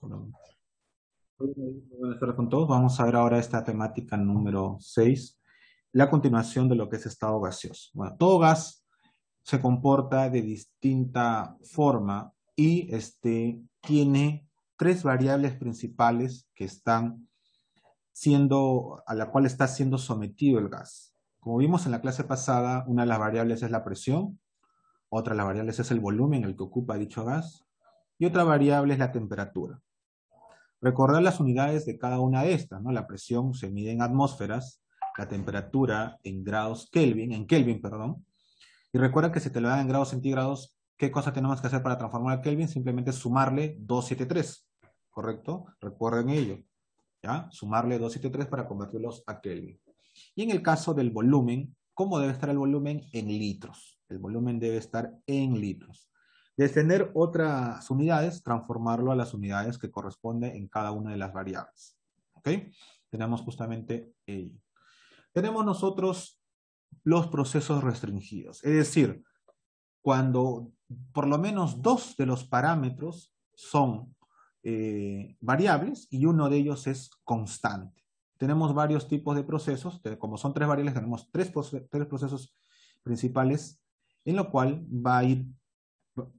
Buenas tardes con todos. Vamos a ver ahora esta temática número 6, la continuación de lo que es estado gaseoso. Bueno, todo gas se comporta de distinta forma y tiene tres variables principales que están a la cual está siendo sometido el gas. Como vimos en la clase pasada, una de las variables es la presión, otra de las variables es el volumen, el que ocupa dicho gas, y otra variable es la temperatura. Recordar las unidades de cada una de estas, ¿no? La presión se mide en atmósferas, la temperatura en grados Kelvin, perdón. Y recuerda que si te lo dan en grados centígrados, ¿qué cosa tenemos que hacer para transformar a Kelvin? Simplemente sumarle 273, ¿correcto? Recuerden ello, ¿ya? Sumarle 273 para convertirlos a Kelvin. Y en el caso del volumen, ¿cómo debe estar el volumen? En litros. El volumen debe estar en litros. De tener otras unidades, transformarlo a las unidades que corresponden en cada una de las variables. ¿Ok? Tenemos justamente ello. Tenemos nosotros los procesos restringidos. Es decir, cuando por lo menos dos de los parámetros son variables y uno de ellos es constante. Tenemos varios tipos de procesos, como son tres variables, tenemos tres procesos principales, en lo cual va a ir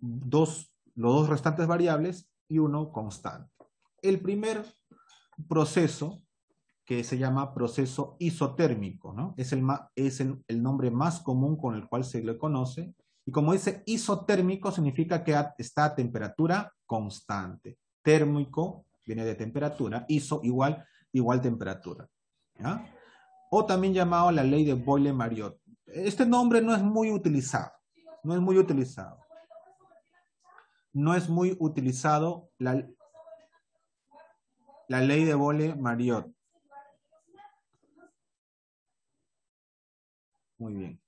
los dos restantes variables y uno constante. El primer proceso, que se llama proceso isotérmico, ¿no? Es el nombre más común con el cual se le conoce. Y como dice isotérmico, significa que está a temperatura constante. Térmico viene de temperatura, iso igual temperatura. ¿Ya? O también llamado la ley de Boyle-Mariotte. Este nombre no es muy utilizado. No es muy utilizado. No es muy utilizado la ley de Boyle-Mariotte. Muy bien.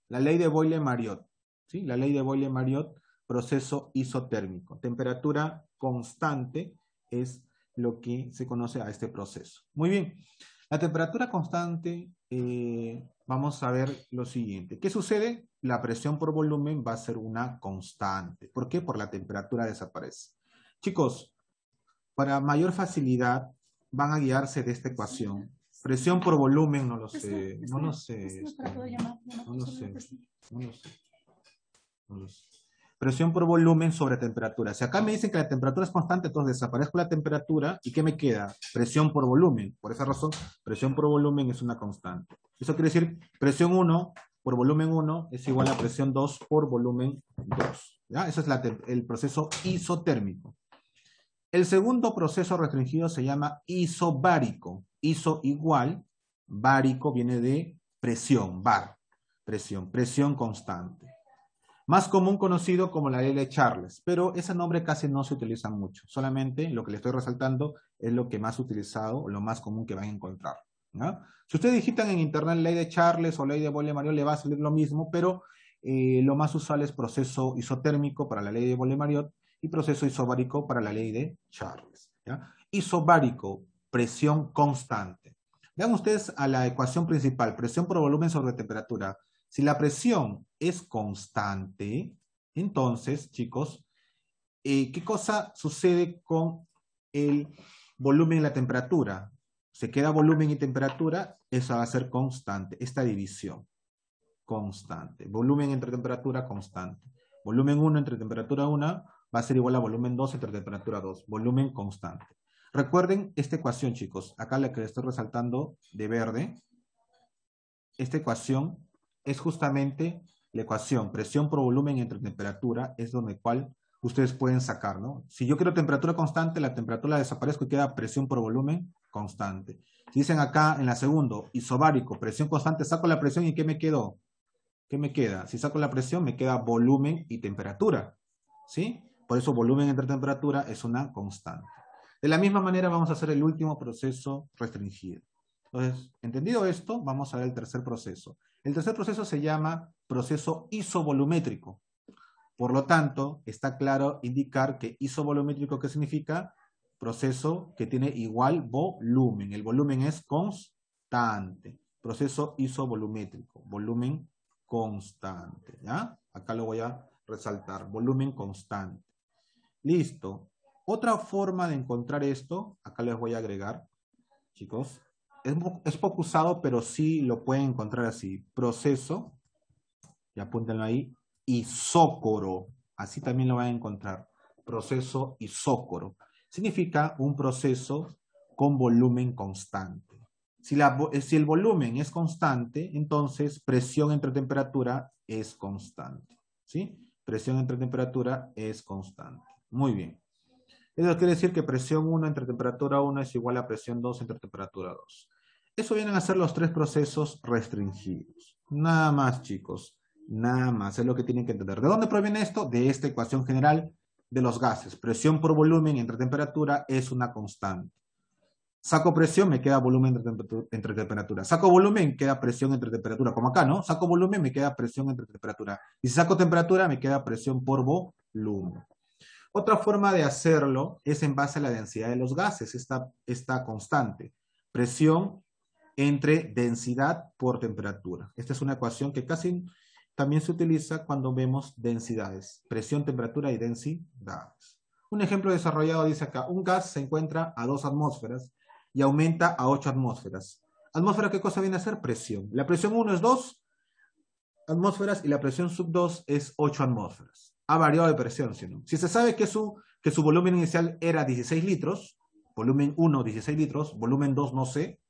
La ley de Boyle-Mariotte. ¿Sí? La ley de Boyle-Mariotte, proceso isotérmico. Temperatura constante es lo que se conoce a este proceso. Muy bien. La temperatura constante, vamos a ver lo siguiente. ¿Qué sucede? La presión por volumen va a ser una constante. ¿Por qué? Por la temperatura desaparece. Chicos, para mayor facilidad, van a guiarse de esta ecuación. Presión por volumen, no lo sé, no lo sé, no lo sé, no lo sé, no lo sé. Presión por volumen sobre temperatura. Si acá me dicen que la temperatura es constante, entonces desaparezco la temperatura, ¿y qué me queda? Presión por volumen. Por esa razón, presión por volumen es una constante. Eso quiere decir, presión 1 por volumen 1 es igual a presión 2 por volumen 2. ¿Ya? Ese es el proceso isotérmico. El segundo proceso restringido se llama isobárico. Iso igual, bárico viene de presión, bar, presión constante. Más común conocido como la ley de Charles, pero ese nombre casi no se utiliza mucho. Solamente lo que le estoy resaltando es lo que más utilizado o lo más común que van a encontrar, ¿no? Si ustedes digitan en internet ley de Charles o ley de Boyle-Mariotte, le va a salir lo mismo, pero lo más usual es proceso isotérmico para la ley de Boyle-Mariotte y proceso isobárico para la ley de Charles, ¿ya? Isobárico, presión constante. Vean ustedes a la ecuación principal, presión por volumen sobre temperatura. Si la presión es constante, entonces, chicos, ¿qué cosa sucede con el volumen y la temperatura? Se queda volumen y temperatura, eso va a ser constante, esta división, constante. Volumen entre temperatura, constante. Volumen 1 entre temperatura 1 va a ser igual a volumen 2 entre temperatura 2, volumen constante. Recuerden esta ecuación, chicos, acá la que les estoy resaltando de verde, esta ecuación es justamente la ecuación presión por volumen entre temperatura, es donde cual ustedes pueden sacar, ¿no? Si yo quiero temperatura constante, la temperatura desaparezco y queda presión por volumen constante. Si dicen acá en la segunda, isobárico, presión constante, saco la presión y ¿qué me quedó? ¿Qué me queda? Si saco la presión, me queda volumen y temperatura, ¿sí? Por eso volumen entre temperatura es una constante. De la misma manera vamos a hacer el último proceso restringido. Entonces, entendido esto, vamos a ver el tercer proceso. El tercer proceso se llama proceso isovolumétrico. Por lo tanto, está claro indicar que isovolumétrico, ¿qué significa? Proceso que tiene igual volumen. El volumen es constante. Proceso isovolumétrico. Volumen constante. ¿Ya? Acá lo voy a resaltar. Volumen constante. Listo. Otra forma de encontrar esto, acá les voy a agregar, chicos, es poco usado, pero sí lo pueden encontrar así. Proceso, y apúntenlo ahí, isócoro. Así también lo van a encontrar. Proceso isócoro. Significa un proceso con volumen constante. Si el volumen es constante, entonces presión entre temperatura es constante. ¿Sí? Presión entre temperatura es constante. Muy bien. Eso quiere decir que presión 1 entre temperatura 1 es igual a presión 2 entre temperatura 2. Eso vienen a ser los tres procesos restringidos. Nada más, chicos. Nada más. Es lo que tienen que entender. ¿De dónde proviene esto? De esta ecuación general de los gases. Presión por volumen entre temperatura es una constante. Saco presión, me queda volumen entre temperatura. Saco volumen, queda presión entre temperatura. Como acá, ¿no? Saco volumen, me queda presión entre temperatura. Y si saco temperatura, me queda presión por volumen. Otra forma de hacerlo es en base a la densidad de los gases, esta constante. Presión entre densidad por temperatura. Esta es una ecuación que casi también se utiliza cuando vemos densidades. Presión, temperatura y densidades. Un ejemplo desarrollado dice acá, un gas se encuentra a 2 atmósferas y aumenta a 8 atmósferas. ¿Atmósfera qué cosa viene a ser? Presión. La presión 1 es 2 atmósferas y la presión sub 2 es 8 atmósferas. Ha variado de presión, ¿no? Si se sabe que su volumen inicial era 16 litros, volumen 1, 16 litros, volumen 2, no sé,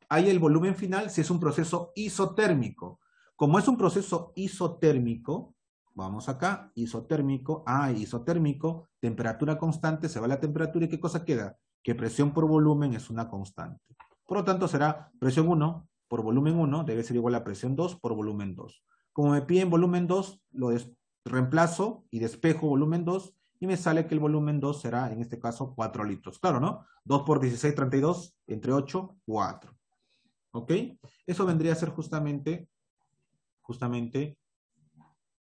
hay el volumen final si es un proceso isotérmico. Como es un proceso isotérmico, vamos acá, isotérmico, isotérmico, temperatura constante, se va la temperatura y ¿qué cosa queda? Que presión por volumen es una constante. Por lo tanto, será presión 1 por volumen 1 debe ser igual a presión 2 por volumen 2. Como me piden volumen 2, lo reemplazo y despejo volumen 2 y me sale que el volumen 2 será, en este caso, 4 litros. Claro, ¿no? 2 por 16, 32, entre 8, 4. ¿Ok? Eso vendría a ser justamente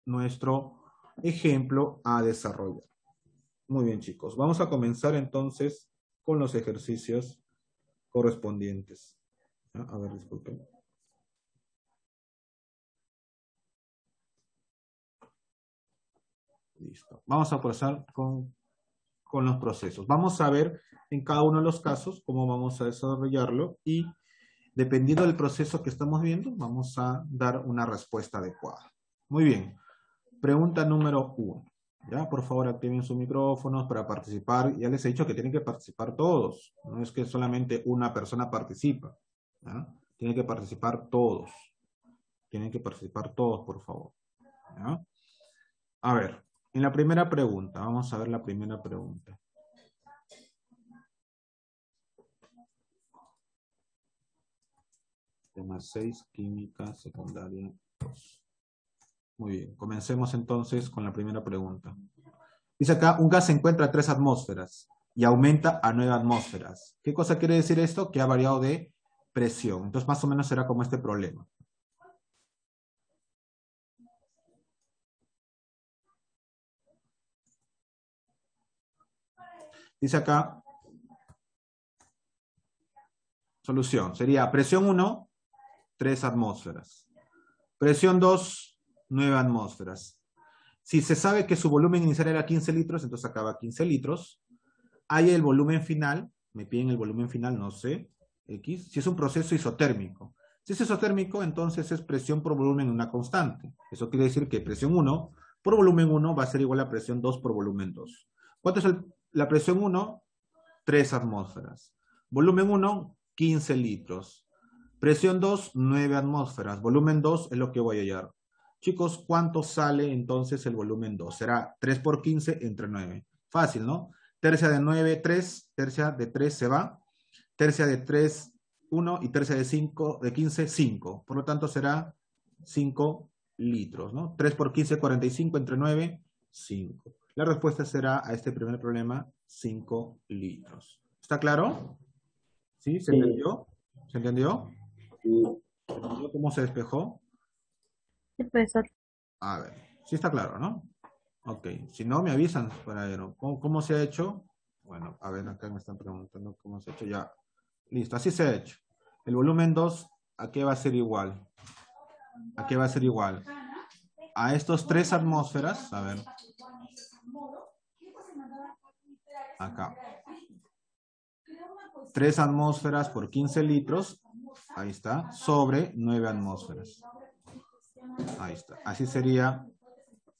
nuestro ejemplo a desarrollar. Muy bien, chicos. Vamos a comenzar entonces con los ejercicios correspondientes. A ver, disculpen. Listo. Vamos a pasar con los procesos. Vamos a ver en cada uno de los casos cómo vamos a desarrollarlo y dependiendo del proceso que estamos viendo, vamos a dar una respuesta adecuada. Muy bien. Pregunta número 1. ¿Ya? Por favor, activen sus micrófonos para participar. Ya les he dicho que tienen que participar todos. No es que solamente una persona participa. ¿Ya? Tienen que participar todos. Tienen que participar todos, por favor. ¿Ya? A ver, en la primera pregunta. Vamos a ver la primera pregunta. Tema 6, química secundaria 2. Muy bien, comencemos entonces con la primera pregunta. Dice acá, un gas se encuentra a 3 atmósferas y aumenta a 9 atmósferas. ¿Qué cosa quiere decir esto? Que ha variado de presión. Entonces, más o menos será como este problema. Dice acá, solución. Sería presión 1, 3 atmósferas. Presión 2, 9 atmósferas. Si se sabe que su volumen inicial era 15 litros, entonces acaba 15 litros. Hay el volumen final, me piden el volumen final, no sé, X, si es un proceso isotérmico. Si es isotérmico, entonces es presión por volumen una constante. Eso quiere decir que presión 1 por volumen 1 va a ser igual a presión 2 por volumen 2. ¿Cuánto es la presión 1? 3 atmósferas. Volumen 1, 15 litros. Presión 2, 9 atmósferas. Volumen 2 es lo que voy a hallar. Chicos, ¿cuánto sale entonces el volumen 2? Será 3 por 15 entre 9. Fácil, ¿no? Tercia de 9, 3. Tercia de 3 se va. Tercia de 3, 1. Y tercia de 5, de 15, 5. Por lo tanto, será 5 litros, ¿no? 3 por 15, 45 entre 9, 5. La respuesta será a este primer problema, 5 litros. ¿Está claro? ¿Sí? ¿Se entendió? ¿Se entendió? Sí. ¿Se entendió cómo se despejó? Sí, profesor. A ver, sí está claro, ¿no? Ok, si no me avisan para ver ¿cómo se ha hecho? Bueno, a ver, acá me están preguntando cómo se ha hecho ya. Listo, así se ha hecho. El volumen 2, ¿a qué va a ser igual? ¿A qué va a ser igual? A estos 3 atmósferas, a ver. acá. 3 atmósferas por 15 litros, ahí está, sobre 9 atmósferas. Ahí está. Así sería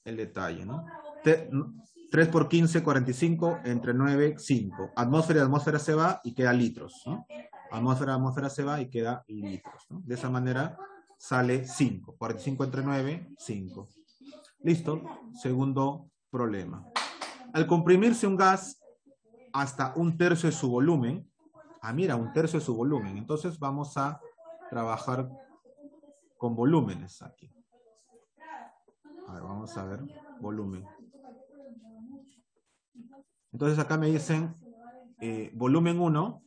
el detalle, ¿no? 3 por 15, 45, entre 9, 5. Atmósfera y atmósfera se va y queda litros, ¿no? Atmósfera, atmósfera se va y queda litros, ¿no? De esa manera sale 5. 45 entre 9, 5. Listo. Segundo problema. Al comprimirse un gas hasta 1/3 de su volumen, mira, 1/3 de su volumen. Entonces vamos a trabajar con volúmenes aquí. A ver, vamos a ver, volumen. Entonces acá me dicen volumen 1,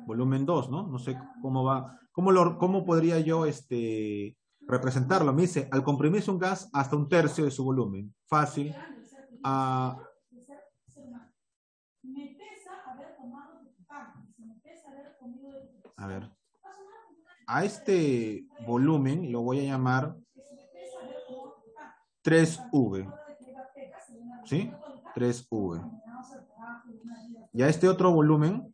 volumen 2, ¿no? No sé cómo va, cómo podría yo representarlo. Me dice, al comprimirse un gas hasta 1/3 de su volumen. Fácil. A ver. A este volumen lo voy a llamar 3V. ¿Sí? 3V. Y a este otro volumen,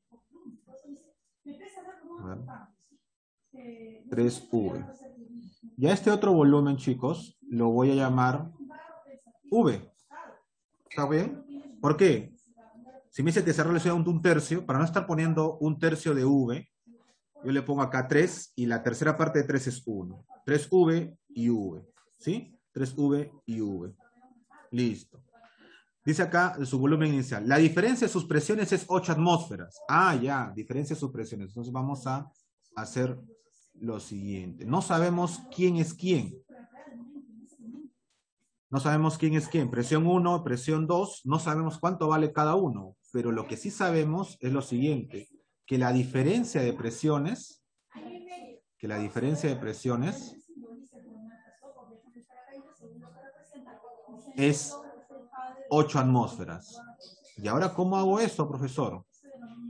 a ver, 3V. Y a este otro volumen, chicos, lo voy a llamar V. ¿Está bien? ¿Por qué? Si me dice que se relaciona 1/3, para no estar poniendo 1/3 de V, yo le pongo acá 3 y la tercera parte de 3 es 1. 3V y V. ¿Sí? 3V y V. Listo. Dice acá su volumen inicial. La diferencia de sus presiones es 8 atmósferas. Ya, diferencia de sus presiones. Entonces vamos a hacer lo siguiente. No sabemos quién es quién. No sabemos quién es quién. Presión 1, presión 2. No sabemos cuánto vale cada uno. Pero lo que sí sabemos es lo siguiente. Que la diferencia de presiones es 8 atmósferas. ¿Y ahora cómo hago esto, profesor?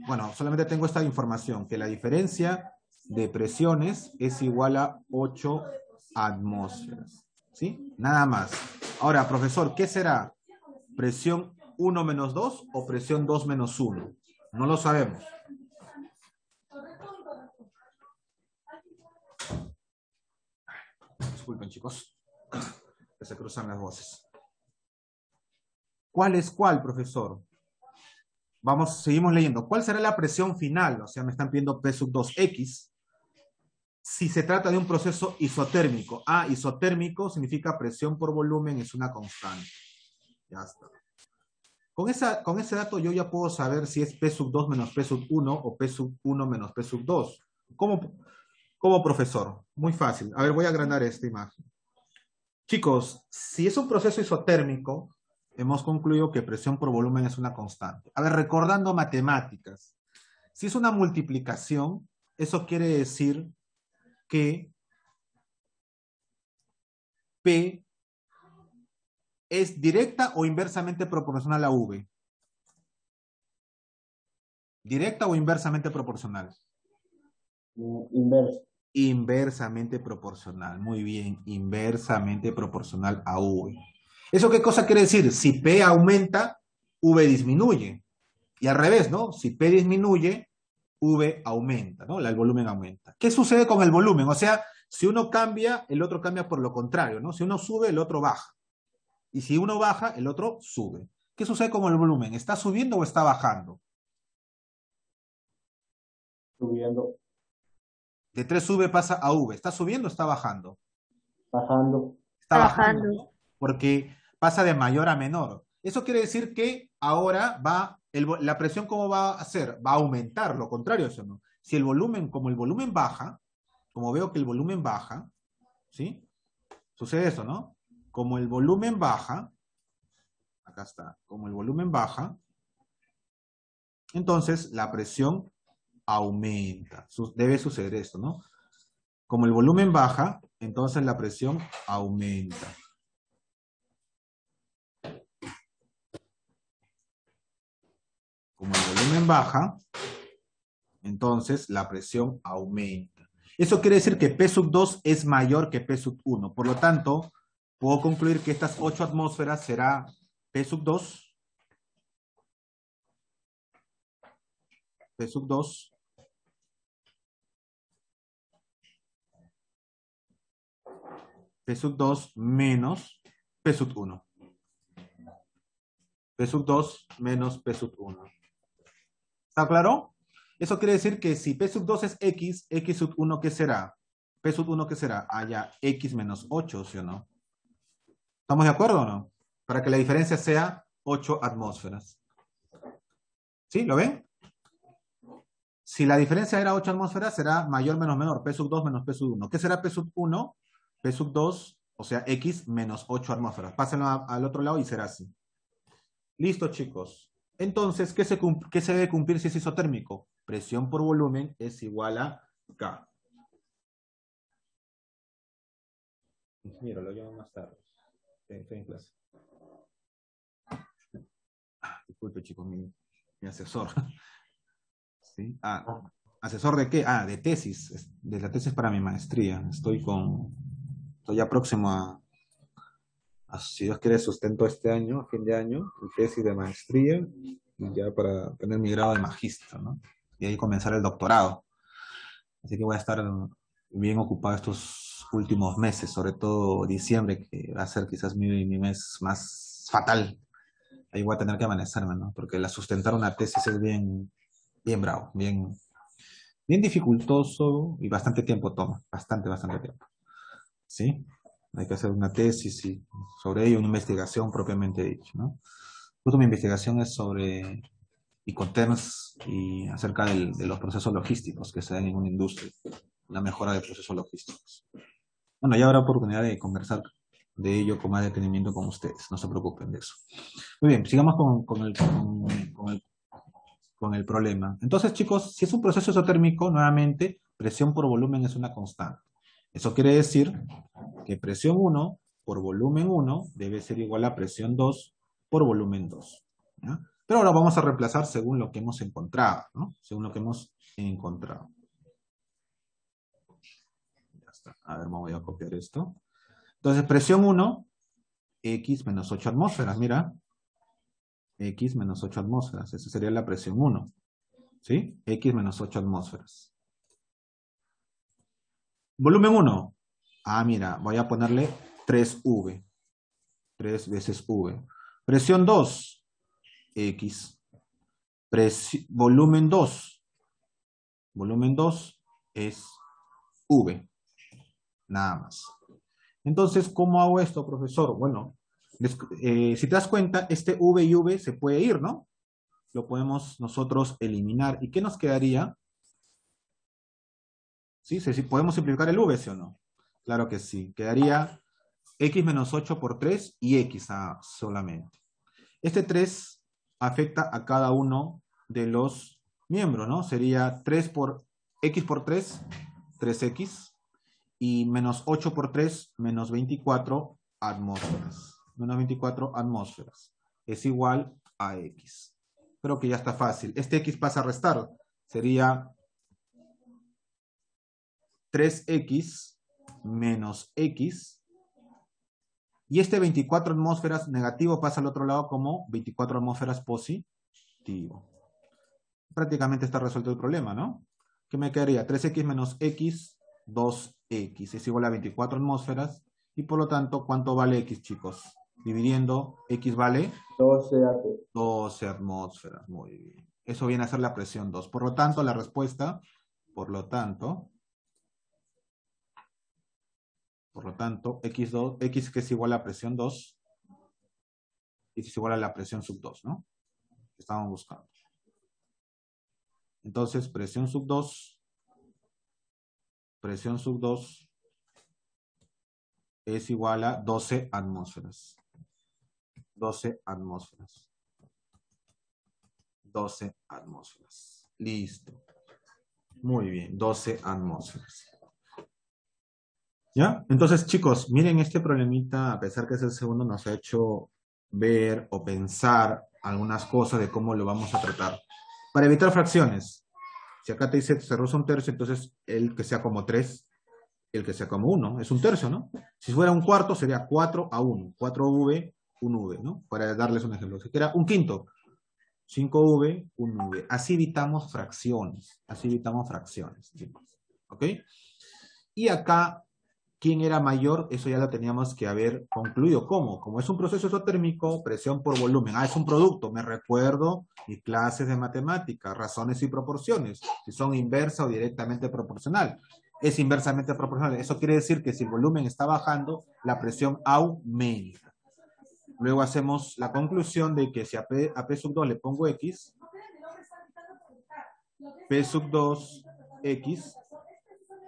Bueno, solamente tengo esta información, que la diferencia de presiones es igual a 8 atmósferas. ¿Sí? Nada más. Ahora, profesor, ¿qué será? ¿Presión 1 menos 2 o presión 2 menos 1? No lo sabemos. Disculpen, chicos. Que se cruzan las voces. ¿Cuál es cuál, profesor? Seguimos leyendo. ¿Cuál será la presión final? O sea, me están pidiendo P sub 2X. Si se trata de un proceso isotérmico. Isotérmico significa presión por volumen es una constante. Ya está. Con ese dato yo ya puedo saber si es P sub 2 menos P sub 1 o P sub 1 menos P sub 2. ¿Cómo, profesor? Muy fácil. A ver, voy a agrandar esta imagen. Chicos, si es un proceso isotérmico, hemos concluido que presión por volumen es una constante. A ver, recordando matemáticas. Si es una multiplicación, eso quiere decir que P es directa o inversamente proporcional a V. ¿Directa o inversamente proporcional? Inverso. Inversamente proporcional. Muy bien, inversamente proporcional a V. ¿Eso qué cosa quiere decir? Si P aumenta, V disminuye. Y al revés, ¿no? Si P disminuye, V aumenta, ¿no? El volumen aumenta. ¿Qué sucede con el volumen? O sea, si uno cambia, el otro cambia por lo contrario, ¿no? Si uno sube, el otro baja. Y si uno baja, el otro sube. ¿Qué sucede con el volumen? ¿Está subiendo o está bajando? Subiendo. De 3V pasa a V. ¿Está subiendo o está bajando? Bajando. Está bajando, ¿no? Porque pasa de mayor a menor. Eso quiere decir que ahora la presión, ¿cómo va a ser? Va a aumentar, lo contrario eso, ¿no? Si como el volumen baja, como veo que el volumen baja, ¿sí? Sucede eso, ¿no? Como el volumen baja, acá está, como el volumen baja, entonces la presión aumenta. Debe suceder esto, ¿no? Como el volumen baja, entonces la presión aumenta. Como el volumen baja, entonces la presión aumenta. Eso quiere decir que P sub 2 es mayor que P sub 1. Por lo tanto, puedo concluir que estas 8 atmósferas será P sub 2 P sub 2 P sub 2 menos P sub 1. P sub 2 menos P sub 1. ¿Está claro? Eso quiere decir que si P sub 2 es X, X sub 1, ¿qué será? P sub 1, ¿qué será? Ah, ya, X menos 8, ¿sí o no? ¿Estamos de acuerdo o no? Para que la diferencia sea 8 atmósferas. ¿Sí? ¿Lo ven? Si la diferencia era 8 atmósferas, será mayor menos menor, P sub 2 menos P sub 1. ¿Qué será P sub 1? P sub 2, o sea, X menos 8 atmósferas. Pásenlo al otro lado y será así. Listo, chicos. Entonces, ¿qué se debe cumplir si es isotérmico? Presión por volumen es igual a K. Mira, lo llamo más tarde. Estoy en clase. Disculpe, chicos, mi asesor. ¿Sí? ¿Asesor de qué? De tesis. De la tesis para mi maestría. Estoy ya próximo si Dios quiere, sustento este año, a fin de año, mi tesis de maestría, y ya para tener mi grado de magíster, ¿no? Y ahí comenzar el doctorado. Así que voy a estar bien ocupado estos últimos meses, sobre todo diciembre, que va a ser quizás mi mes más fatal. Ahí voy a tener que amanecerme, ¿no? Porque sustentar una tesis es bien bravo, bien dificultoso y bastante tiempo toma, bastante tiempo. ¿Sí? Hay que hacer una tesis y sobre ello una investigación propiamente dicha, ¿no? Justo mi investigación es sobre Incoterms y acerca de los procesos logísticos que se dan en una industria, la mejora de procesos logísticos. Bueno, ya habrá oportunidad de conversar de ello con más detenimiento con ustedes, no se preocupen de eso. Muy bien, sigamos con el problema. Entonces, chicos, si es un proceso isotérmico, nuevamente, presión por volumen es una constante. Eso quiere decir que presión 1 por volumen 1 debe ser igual a presión 2 por volumen 2. ¿Ya? Pero ahora vamos a reemplazar según lo que hemos encontrado, ¿no? Según lo que hemos encontrado. Ya está. A ver, me voy a copiar esto. Entonces, presión 1, X menos 8 atmósferas, mira. X menos 8 atmósferas. Esa sería la presión 1. ¿Sí? X menos 8 atmósferas. Volumen 1. Mira, voy a ponerle 3V. 3 veces V. Presión 2. X. Volumen 2. Volumen 2 es V. Nada más. Entonces, ¿cómo hago esto, profesor? Bueno, si te das cuenta, este V y V se puede ir, ¿no? Lo podemos nosotros eliminar. ¿Y qué nos quedaría? ¿Sí? ¿Podemos simplificar el V, sí o no? Claro que sí. Quedaría X menos 8 por 3 y X solamente. Este 3 afecta a cada uno de los miembros, ¿no? Sería 3 por X por 3, 3X, y menos 8 por 3, menos 24 atmósferas. Menos 24 atmósferas. Es igual a X. Creo que ya está fácil. Este X pasa a restar. Sería 3X menos X. Y este 24 atmósferas negativo pasa al otro lado como 24 atmósferas positivo. Prácticamente está resuelto el problema, ¿no? ¿Qué me quedaría? 3X menos X, 2X. Es igual a 24 atmósferas. Y por lo tanto, ¿cuánto vale X, chicos? Dividiendo, X vale 12 atmósferas. Muy bien. Eso viene a ser la presión 2. Por lo tanto, la respuesta, por lo tanto, X que es igual a presión 2, X es igual a la presión sub 2, ¿no? Que estábamos buscando. Entonces, presión sub 2 es igual a 12 atmósferas. 12 atmósferas. 12 atmósferas. Listo. Muy bien, 12 atmósferas. ¿Ya? Entonces, chicos, miren este problemita, a pesar que es el segundo, nos ha hecho ver o pensar algunas cosas de cómo lo vamos a tratar. Para evitar fracciones, si acá te dice se roza un tercio, entonces el que sea como 3, el que sea como 1, es un tercio, ¿no? Si fuera un cuarto, sería 4 a 1, 4V, 1V, ¿no? Para darles un ejemplo. Si fuera un quinto, 5V, 1V. Así evitamos fracciones. Así evitamos fracciones, chicos. ¿Ok? Y acá, ¿quién era mayor? Eso ya lo teníamos que haber concluido. ¿Cómo? Como es un proceso isotérmico, presión por volumen. Ah, es un producto. Me recuerdo mis clases de matemática, razones y proporciones. Si son inversa o directamente proporcional. Es inversamente proporcional. Eso quiere decir que si el volumen está bajando, la presión aumenta. Luego hacemos la conclusión de que si a P sub 2 le pongo X, P sub 2, X,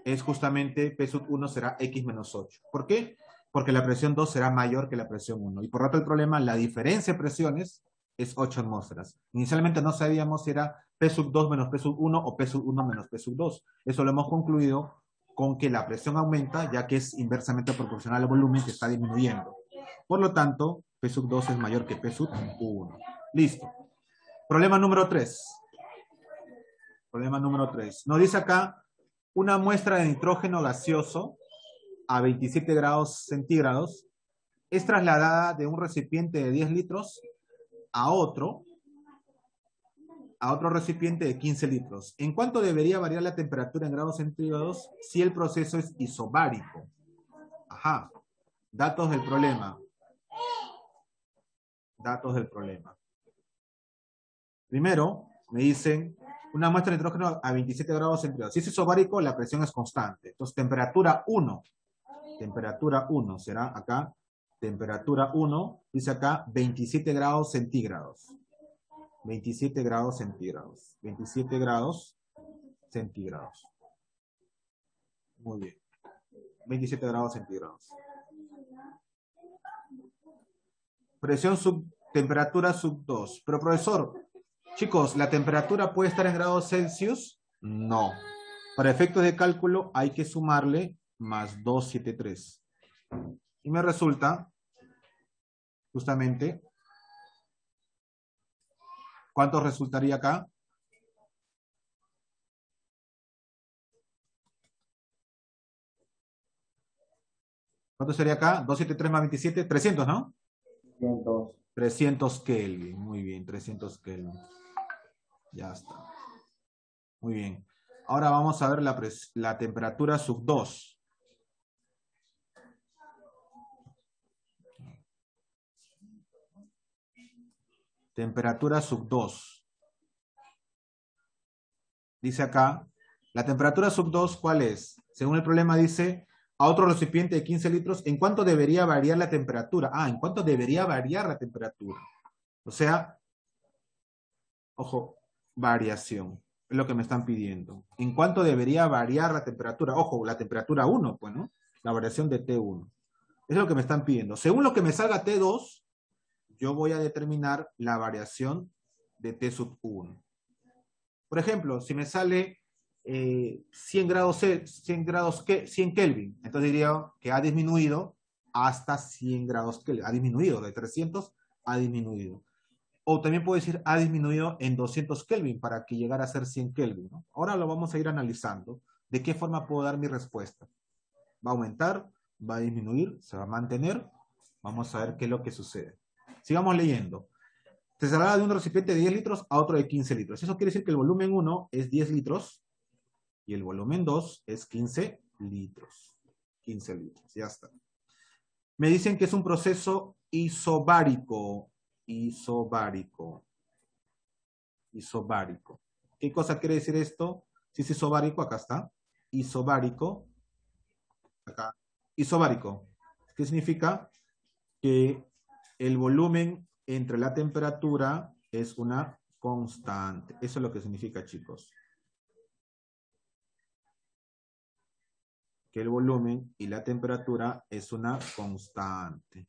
es justamente P sub 1 será X menos 8. ¿Por qué? Porque la presión 2 será mayor que la presión 1. Y por otro el problema, la diferencia de presiones es 8 atmósferas. Inicialmente no sabíamos si era P sub 2 menos P sub 1 o P sub 1 menos P sub 2. Eso lo hemos concluido con que la presión aumenta, ya que es inversamente proporcional al volumen que está disminuyendo. Por lo tanto, P sub 2 es mayor que P sub 1. Listo. Problema número 3. Problema número 3. Nos dice acá, una muestra de nitrógeno gaseoso a 27 grados centígrados es trasladada de un recipiente de 10 litros a otro recipiente de 15 litros. ¿En cuánto debería variar la temperatura en grados centígrados si el proceso es isobárico? Ajá. Datos del problema. Datos del problema. Primero, me dicen una muestra de nitrógeno a 27 grados centígrados. Si es isobárico, la presión es constante. Entonces, temperatura 1. Temperatura 1 será acá. Temperatura 1, dice acá 27 grados centígrados. 27 grados centígrados. 27 grados centígrados. Muy bien. 27 grados centígrados. Presión temperatura sub 2. Pero profesor, chicos, ¿la temperatura puede estar en grados Celsius? No. Para efectos de cálculo hay que sumarle más 273. Y me resulta, justamente, ¿cuánto resultaría acá? ¿Cuánto sería acá? 273 más 27, 300, ¿no? 300. 300 Kelvin. Muy bien, 300 Kelvin. Ya está. Muy bien. Ahora vamos a ver la temperatura sub 2. Temperatura sub 2. Dice acá, la temperatura sub 2, ¿cuál es? Según el problema dice, a otro recipiente de 15 litros, ¿en cuánto debería variar la temperatura? Ah, ¿en cuánto debería variar la temperatura? O sea, ojo, variación. Es lo que me están pidiendo. ¿En cuánto debería variar la temperatura? Ojo, la temperatura 1, pues, ¿no? La variación de T1. Es lo que me están pidiendo. Según lo que me salga T2, yo voy a determinar la variación de T sub 1. Por ejemplo, si me sale 100 grados, 100 Kelvin, entonces diría que ha disminuido hasta 100 grados Kelvin. Ha disminuido, de 300 ha disminuido. O también puedo decir ha disminuido en 200 Kelvin para que llegara a ser 100 Kelvin, ¿no? Ahora lo vamos a ir analizando. ¿De qué forma puedo dar mi respuesta? ¿Va a aumentar? ¿Va a disminuir? ¿Se va a mantener? Vamos a ver qué es lo que sucede. Sigamos leyendo. Se traslada de un recipiente de 10 litros a otro de 15 litros. Eso quiere decir que el volumen 1 es 10 litros y el volumen 2 es 15 litros. 15 litros, ya está. Me dicen que es un proceso isobárico. Isobárico. Isobárico. ¿Qué cosa quiere decir esto? Si es isobárico, acá está. Isobárico. Acá. Isobárico. ¿Qué significa? Que el volumen entre la temperatura es una constante. Eso es lo que significa, chicos. Que el volumen y la temperatura es una constante.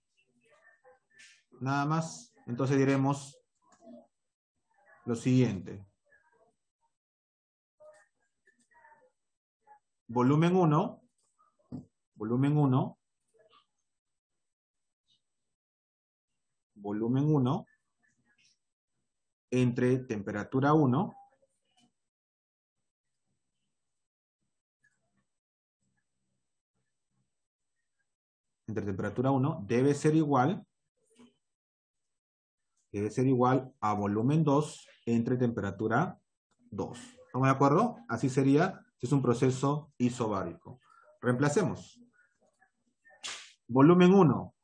Nada más. Entonces diremos lo siguiente. Volumen 1. Volumen 1. Volumen 1 entre temperatura 1 debe ser igual debe ser igual a volumen 2 entre temperatura 2. ¿Estamos de acuerdo? Así sería si es un proceso isobárico. Reemplacemos. Volumen 1,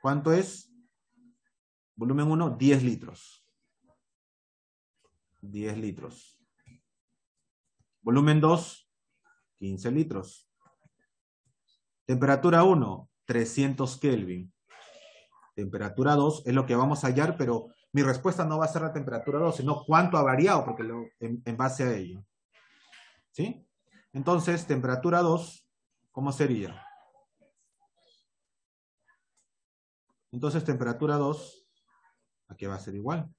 ¿cuánto es? Volumen 1, 10 litros. 10 litros. Volumen 2, 15 litros. Temperatura 1, 300 Kelvin. Temperatura 2 es lo que vamos a hallar, pero mi respuesta no va a ser la temperatura 2, sino cuánto ha variado, porque en base a ello. ¿Sí? Entonces, temperatura 2, ¿cómo sería? Entonces, temperatura 2, ¿a qué va a ser igual?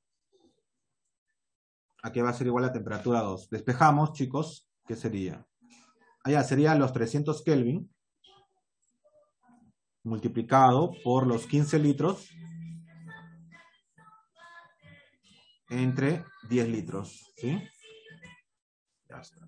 ¿A qué va a ser igual la temperatura 2? Despejamos, chicos, ¿qué sería? Allá sería los 300 Kelvin multiplicado por los 15 litros entre 10 litros, ¿sí? Ya está.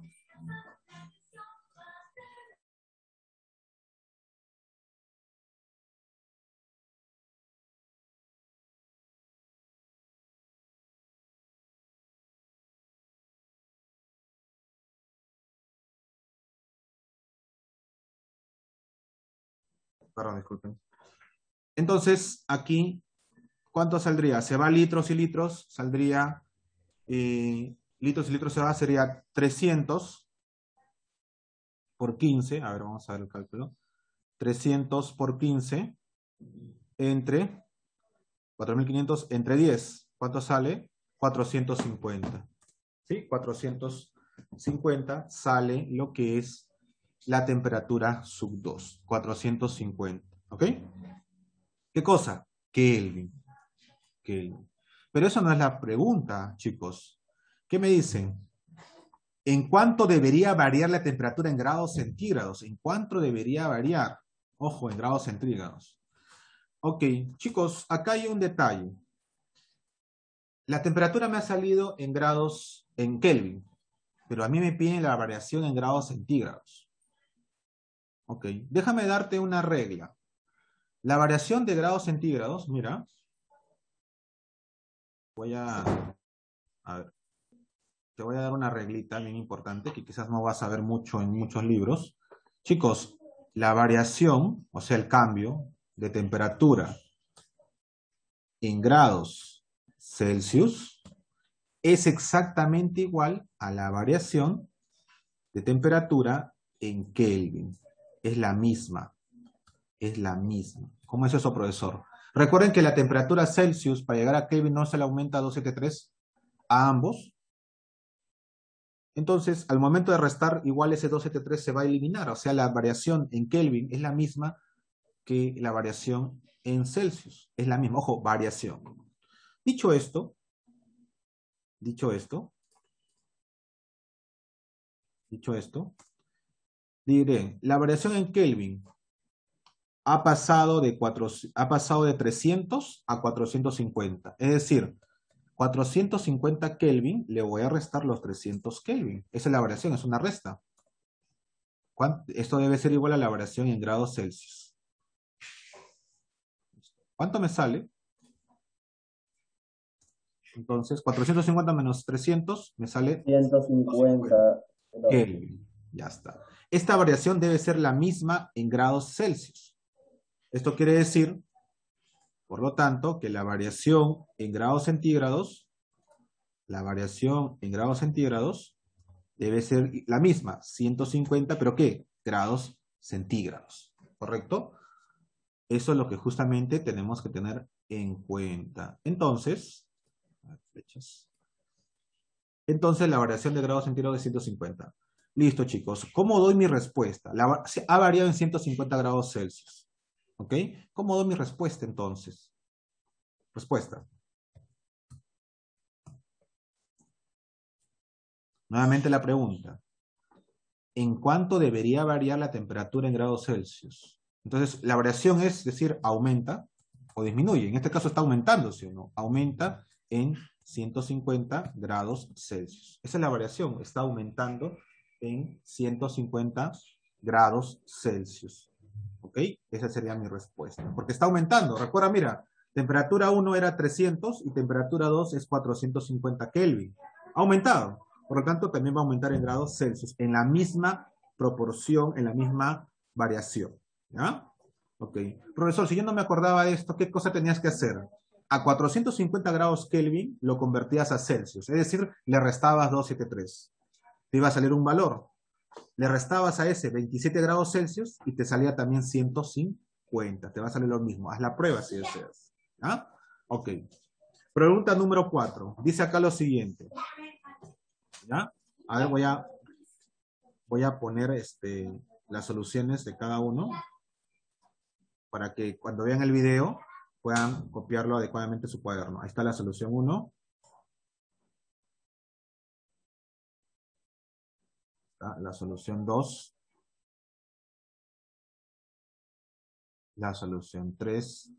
Perdón, disculpen. Entonces, aquí, ¿cuánto saldría? Se va litros y litros, saldría, litros y litros se va, sería 300 por 15, a ver, vamos a ver el cálculo. 300 por 15 entre 4.500 entre 10. ¿Cuánto sale? 450. ¿Sí? 450 sale lo que es la temperatura sub 2. 450. ¿Ok? ¿Qué cosa? Kelvin. Kelvin. Pero eso no es la pregunta, chicos. ¿Qué me dicen? ¿En cuánto debería variar la temperatura en grados centígrados? ¿En cuánto debería variar? Ojo, en grados centígrados. Ok, chicos, acá hay un detalle. La temperatura me ha salido en grados, en Kelvin, pero a mí me piden la variación en grados centígrados. Ok, déjame darte una regla. La variación de grados centígrados, mira, voy a ver, te voy a dar una reglita bien importante que quizás no vas a ver mucho en muchos libros. Chicos, la variación, o sea, el cambio de temperatura en grados Celsius es exactamente igual a la variación de temperatura en Kelvin. Es la misma. Es la misma. ¿Cómo es eso, profesor? Recuerden que la temperatura Celsius para llegar a Kelvin no se le aumenta a 273 a ambos. Entonces, al momento de restar, igual ese 273 se va a eliminar. O sea, la variación en Kelvin es la misma que la variación en Celsius. Es la misma. Ojo, variación. Dicho esto, diré, la variación en Kelvin ha pasado de 300 a 450. Es decir, 450 Kelvin, le voy a restar los 300 Kelvin. Esa es la variación, es una resta. Esto debe ser igual a la variación en grados Celsius. ¿Cuánto me sale? Entonces, 450 menos 300 me sale 150. Kelvin. Ya está. Esta variación debe ser la misma en grados Celsius. Esto quiere decir, por lo tanto, que la variación en grados centígrados, debe ser la misma, 150, pero ¿qué? Grados centígrados, ¿correcto? Eso es lo que justamente tenemos que tener en cuenta. Entonces, la variación de grados centígrados es 150. Listo, chicos. ¿Cómo doy mi respuesta? Ha variado en 150 grados Celsius. ¿Ok? ¿Cómo doy mi respuesta entonces? Respuesta. Nuevamente la pregunta. ¿En cuánto debería variar la temperatura en grados Celsius? Entonces, la variación es decir, aumenta o disminuye. En este caso está aumentando, ¿sí o no? Aumenta en 150 grados Celsius. Esa es la variación. Está aumentando en 150 grados Celsius. ¿Ok? Esa sería mi respuesta. Porque está aumentando. Recuerda, mira, Temperatura 1 era 300 y temperatura 2 es 450 Kelvin. Ha aumentado. Por lo tanto, también va a aumentar en grados Celsius, en la misma proporción, en la misma variación. ¿Ya? Ok. Profesor, si yo no me acordaba de esto, ¿qué cosa tenías que hacer? A 450 grados Kelvin lo convertías a Celsius. Es decir, le restabas 273. Te iba a salir un valor. Le restabas a ese 27 grados Celsius y te salía también 150. Te va a salir lo mismo. Haz la prueba si deseas. ¿Ah? Ok. Pregunta número 4. Dice acá lo siguiente. ¿Ya? A ver, voy a poner las soluciones de cada uno para que cuando vean el video puedan copiarlo adecuadamente en su cuaderno. Ahí está la solución 1. Está la solución 2. La solución 3.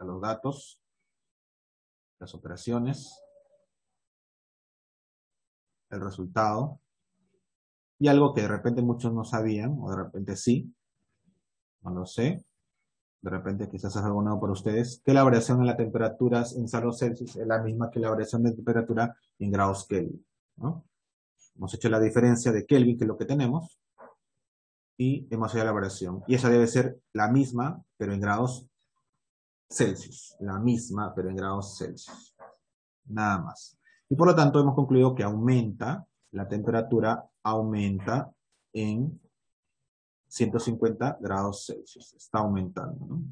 Los datos, las operaciones, el resultado, y algo que de repente muchos no sabían, o de repente sí, no lo sé, de repente quizás es algo nuevo para ustedes, que la variación en las temperaturas en grados Celsius es la misma que la variación de temperatura en grados Kelvin, ¿no? Hemos hecho la diferencia de Kelvin, que es lo que tenemos, y hemos hecho la variación, y esa debe ser la misma, pero en grados Celsius, la misma, pero en grados Celsius. Nada más. Y por lo tanto hemos concluido que aumenta, la temperatura aumenta en 150 grados Celsius. Está aumentando, ¿no?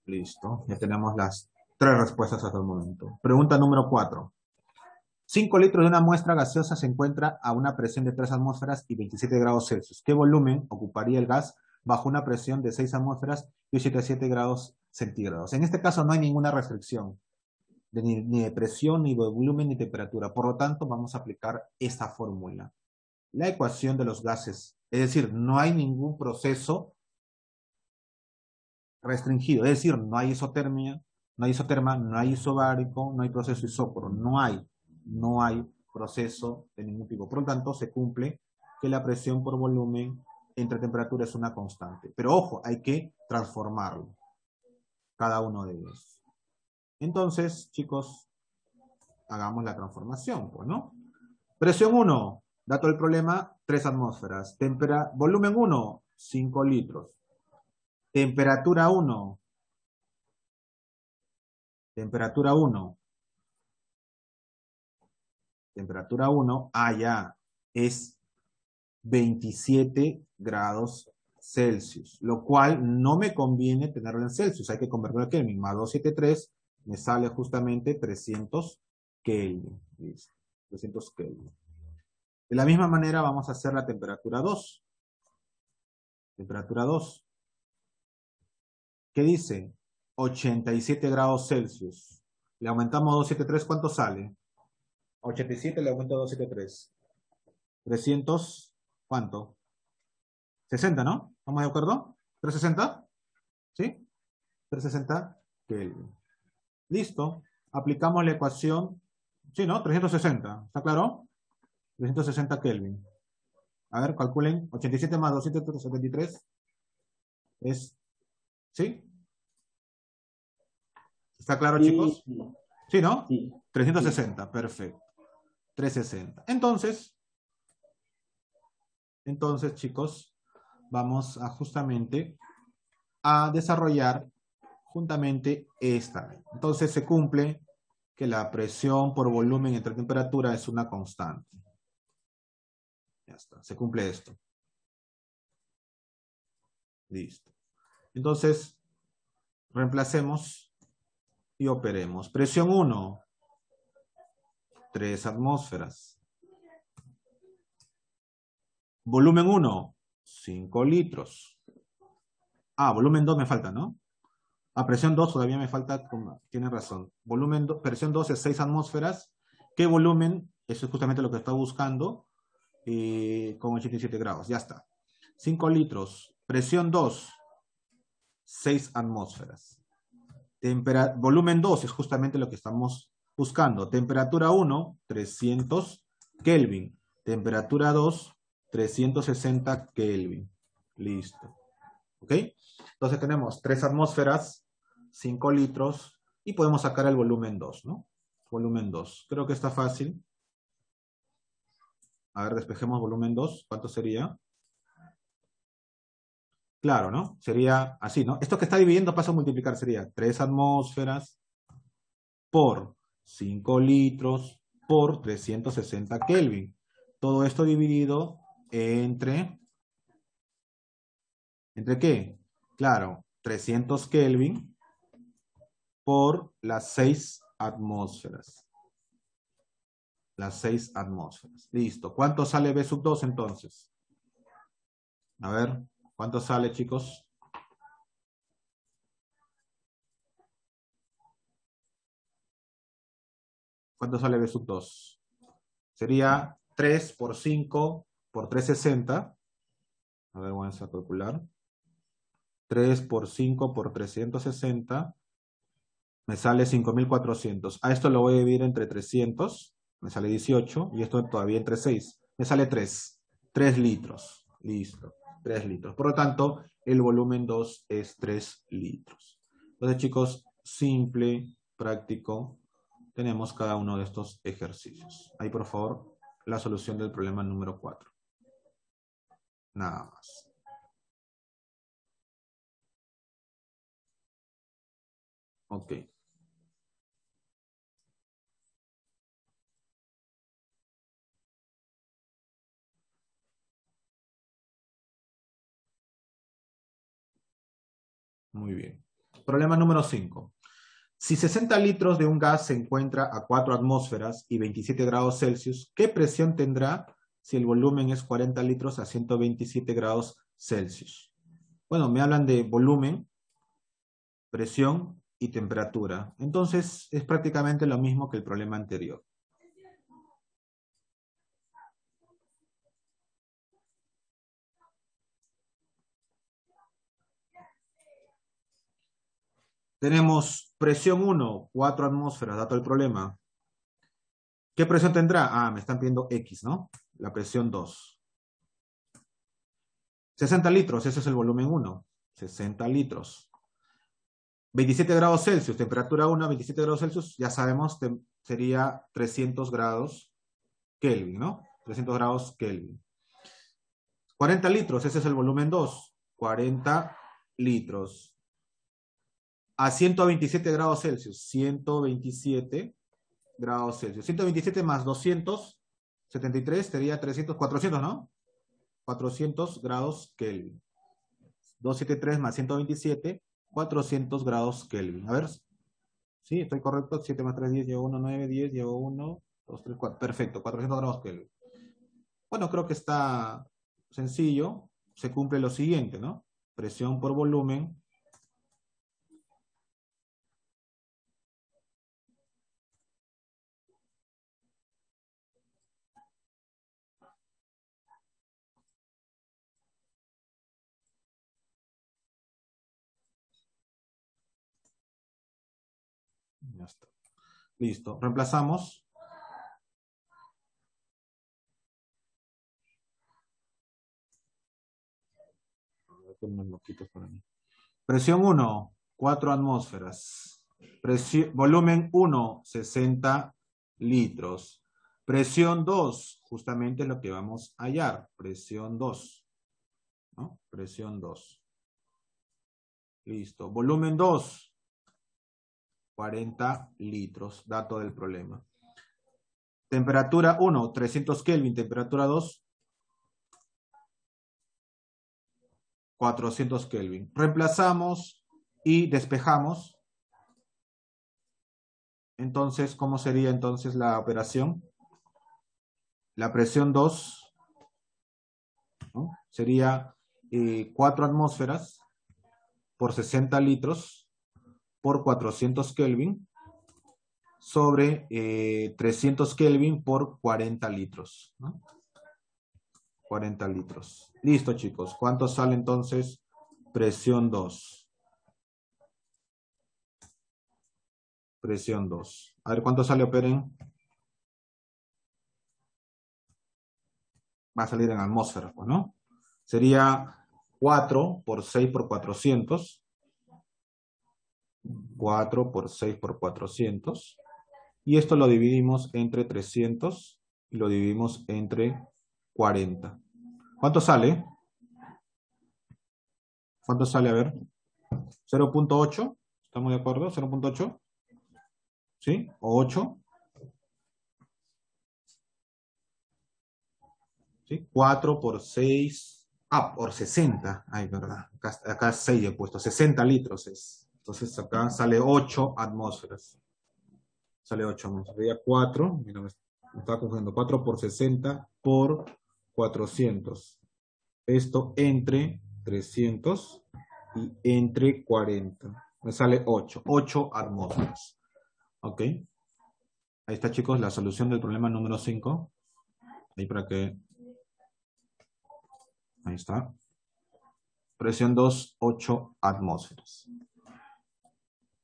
Listo. Ya tenemos las 3 respuestas hasta el momento. Pregunta número 4. 5 litros de una muestra gaseosa se encuentra a una presión de 3 atmósferas y 27 grados Celsius. ¿Qué volumen ocuparía el gas bajo una presión de 6 atmósferas y 87 grados centígrados? En este caso no hay ninguna restricción ni de presión, ni de volumen, ni temperatura. Por lo tanto, vamos a aplicar esta fórmula. La ecuación de los gases. Es decir, no hay ningún proceso restringido. Es decir, no hay isotermia, no hay isoterma, no hay isobárico, no hay proceso isócoro. No hay proceso de ningún tipo. Por lo tanto, se cumple que la presión por volumen entre temperatura es una constante. Pero ojo, hay que transformarlo. Cada uno de ellos. Entonces, chicos, hagamos la transformación, pues, ¿no? Presión 1, dato del problema, 3 atmósferas. Volumen 1, 5 litros. Temperatura 1. Temperatura 1. Temperatura 1, ya, es 27 grados Celsius, lo cual no me conviene tenerlo en Celsius, hay que convertirlo a Kelvin, más 273 me sale justamente 300 Kelvin. Listo. 300 Kelvin. De la misma manera vamos a hacer la temperatura 2. Temperatura 2. ¿Qué dice? 87 grados Celsius. Le aumentamos 273, ¿cuánto sale? 87 le aumento 273. 300, ¿cuánto? 60, ¿no? ¿Estamos de acuerdo? ¿360? ¿Sí? 360 Kelvin. Listo. Aplicamos la ecuación. Sí, ¿no? 360. ¿Está claro? 360 Kelvin. A ver, calculen. 87 más 273 es... ¿Sí? ¿Está claro, Sí, chicos? sí, ¿Sí, no? sí. 360, perfecto. 360. Entonces, chicos, vamos a justamente a desarrollar juntamente esta ley. Entonces se cumple que la presión por volumen entre temperatura es una constante. Ya está, se cumple esto. Listo. Entonces, reemplacemos y operemos. Presión 1, 3 atmósferas. Volumen 1, 5 litros. Volumen 2 me falta, ¿no? Presión 2 todavía me falta, tienen razón. Presión 2 es 6 atmósferas. ¿Qué volumen? Eso es justamente lo que está buscando. Con 87 grados, ya está. 5 litros. Presión 2, 6 atmósferas. Volumen 2 es justamente lo que estamos buscando. Temperatura 1, 300 Kelvin. Temperatura 2, 360 Kelvin. Listo. ¿Ok? Entonces tenemos 3 atmósferas, 5 litros, y podemos sacar el volumen 2, ¿no? Volumen 2. Creo que está fácil. A ver, despejemos volumen 2. ¿Cuánto sería? Claro, ¿no? Sería así, ¿no? Esto que está dividiendo paso a multiplicar. Sería 3 atmósferas por 5 litros por 360 Kelvin. Todo esto dividido entre... ¿Entre qué? Claro, 300 Kelvin por las 6 atmósferas. Las 6 atmósferas. Listo. ¿Cuánto sale B sub 2 entonces? A ver, ¿cuánto sale, chicos? ¿Cuánto sale B sub 2? Sería 3 por 5 por 360. A ver, vamos a calcular. 3 por 5 por 360. Me sale 5.400. A esto lo voy a dividir entre 300. Me sale 18. Y esto todavía entre 6. Me sale 3. 3 litros. Listo. 3 litros. Por lo tanto, el volumen 2 es 3 litros. Entonces, chicos, simple, práctico, tenemos cada uno de estos ejercicios. Ahí, por favor, la solución del problema número 4. Nada más. Ok. Muy bien. Problema número 5. Si 60 litros de un gas se encuentra a 4 atmósferas y 27 grados Celsius, ¿qué presión tendrá si el volumen es 40 litros a 127 grados Celsius? Bueno, me hablan de volumen, presión y temperatura. Entonces, es prácticamente lo mismo que el problema anterior. Tenemos presión 1, 4 atmósferas, dato del problema. ¿Qué presión tendrá? Ah, me están pidiendo X, ¿no? La presión 2. 60 litros, ese es el volumen 1. 60 litros. 27 grados Celsius, temperatura 1, 27 grados Celsius, ya sabemos, sería 300 grados Kelvin, ¿no? 300 grados Kelvin. 40 litros, ese es el volumen 2. 40 litros. A 127 grados Celsius, 127 grados Celsius. 127 más 273 sería 300, 400, ¿no? 400 grados Kelvin. 273 más 127, 400 grados Kelvin. A ver, sí, estoy correcto. 7 más 3, 10, llevo 1, 9, 10, llevo 1, 2, 3, 4. Perfecto, 400 grados Kelvin. Bueno, creo que está sencillo. Se cumple lo siguiente, ¿no? Presión por volumen. Ya está. Listo. Reemplazamos. Presión 1, 4 atmósferas. Volumen 1, 60 litros. Presión 2, justamente lo que vamos a hallar. Presión 2. ¿No? Presión 2. Listo. Volumen 2, 40 litros. Dato del problema. Temperatura 1, 300 Kelvin. Temperatura 2, 400 Kelvin. Reemplazamos y despejamos. Entonces, ¿cómo sería entonces la operación? La presión 2, ¿no? Sería 4 atmósferas por 60 litros por 400 Kelvin sobre 300 Kelvin por 40 litros, ¿no? 40 litros. Listo, chicos. ¿Cuánto sale entonces? Presión 2. Presión 2. A ver, ¿cuánto sale, operen? va a salir en atmósferas, pues, ¿no? Sería 4 por 6 por 400. 4 por 6 por 400. Y esto lo dividimos entre 300 y lo dividimos entre 40. ¿Cuánto sale? ¿Cuánto sale? A ver. 0.8. ¿Estamos de acuerdo? 0.8. ¿Sí? ¿O 8? ¿Sí? 4 por 6. Ah, por 60. Ay, verdad. Acá 6 he puesto. 60 litros es. Entonces acá sale 8 atmósferas. Sale 8 atmósferas. Sería 4. Mira, me estaba confundiendo. 4 por 60 por 400. Esto entre 300 y entre 40. Me sale 8. 8 atmósferas. ¿Ok? Ahí está, chicos, la solución del problema número 5. Ahí para que... Ahí está. Presión 2, 8 atmósferas.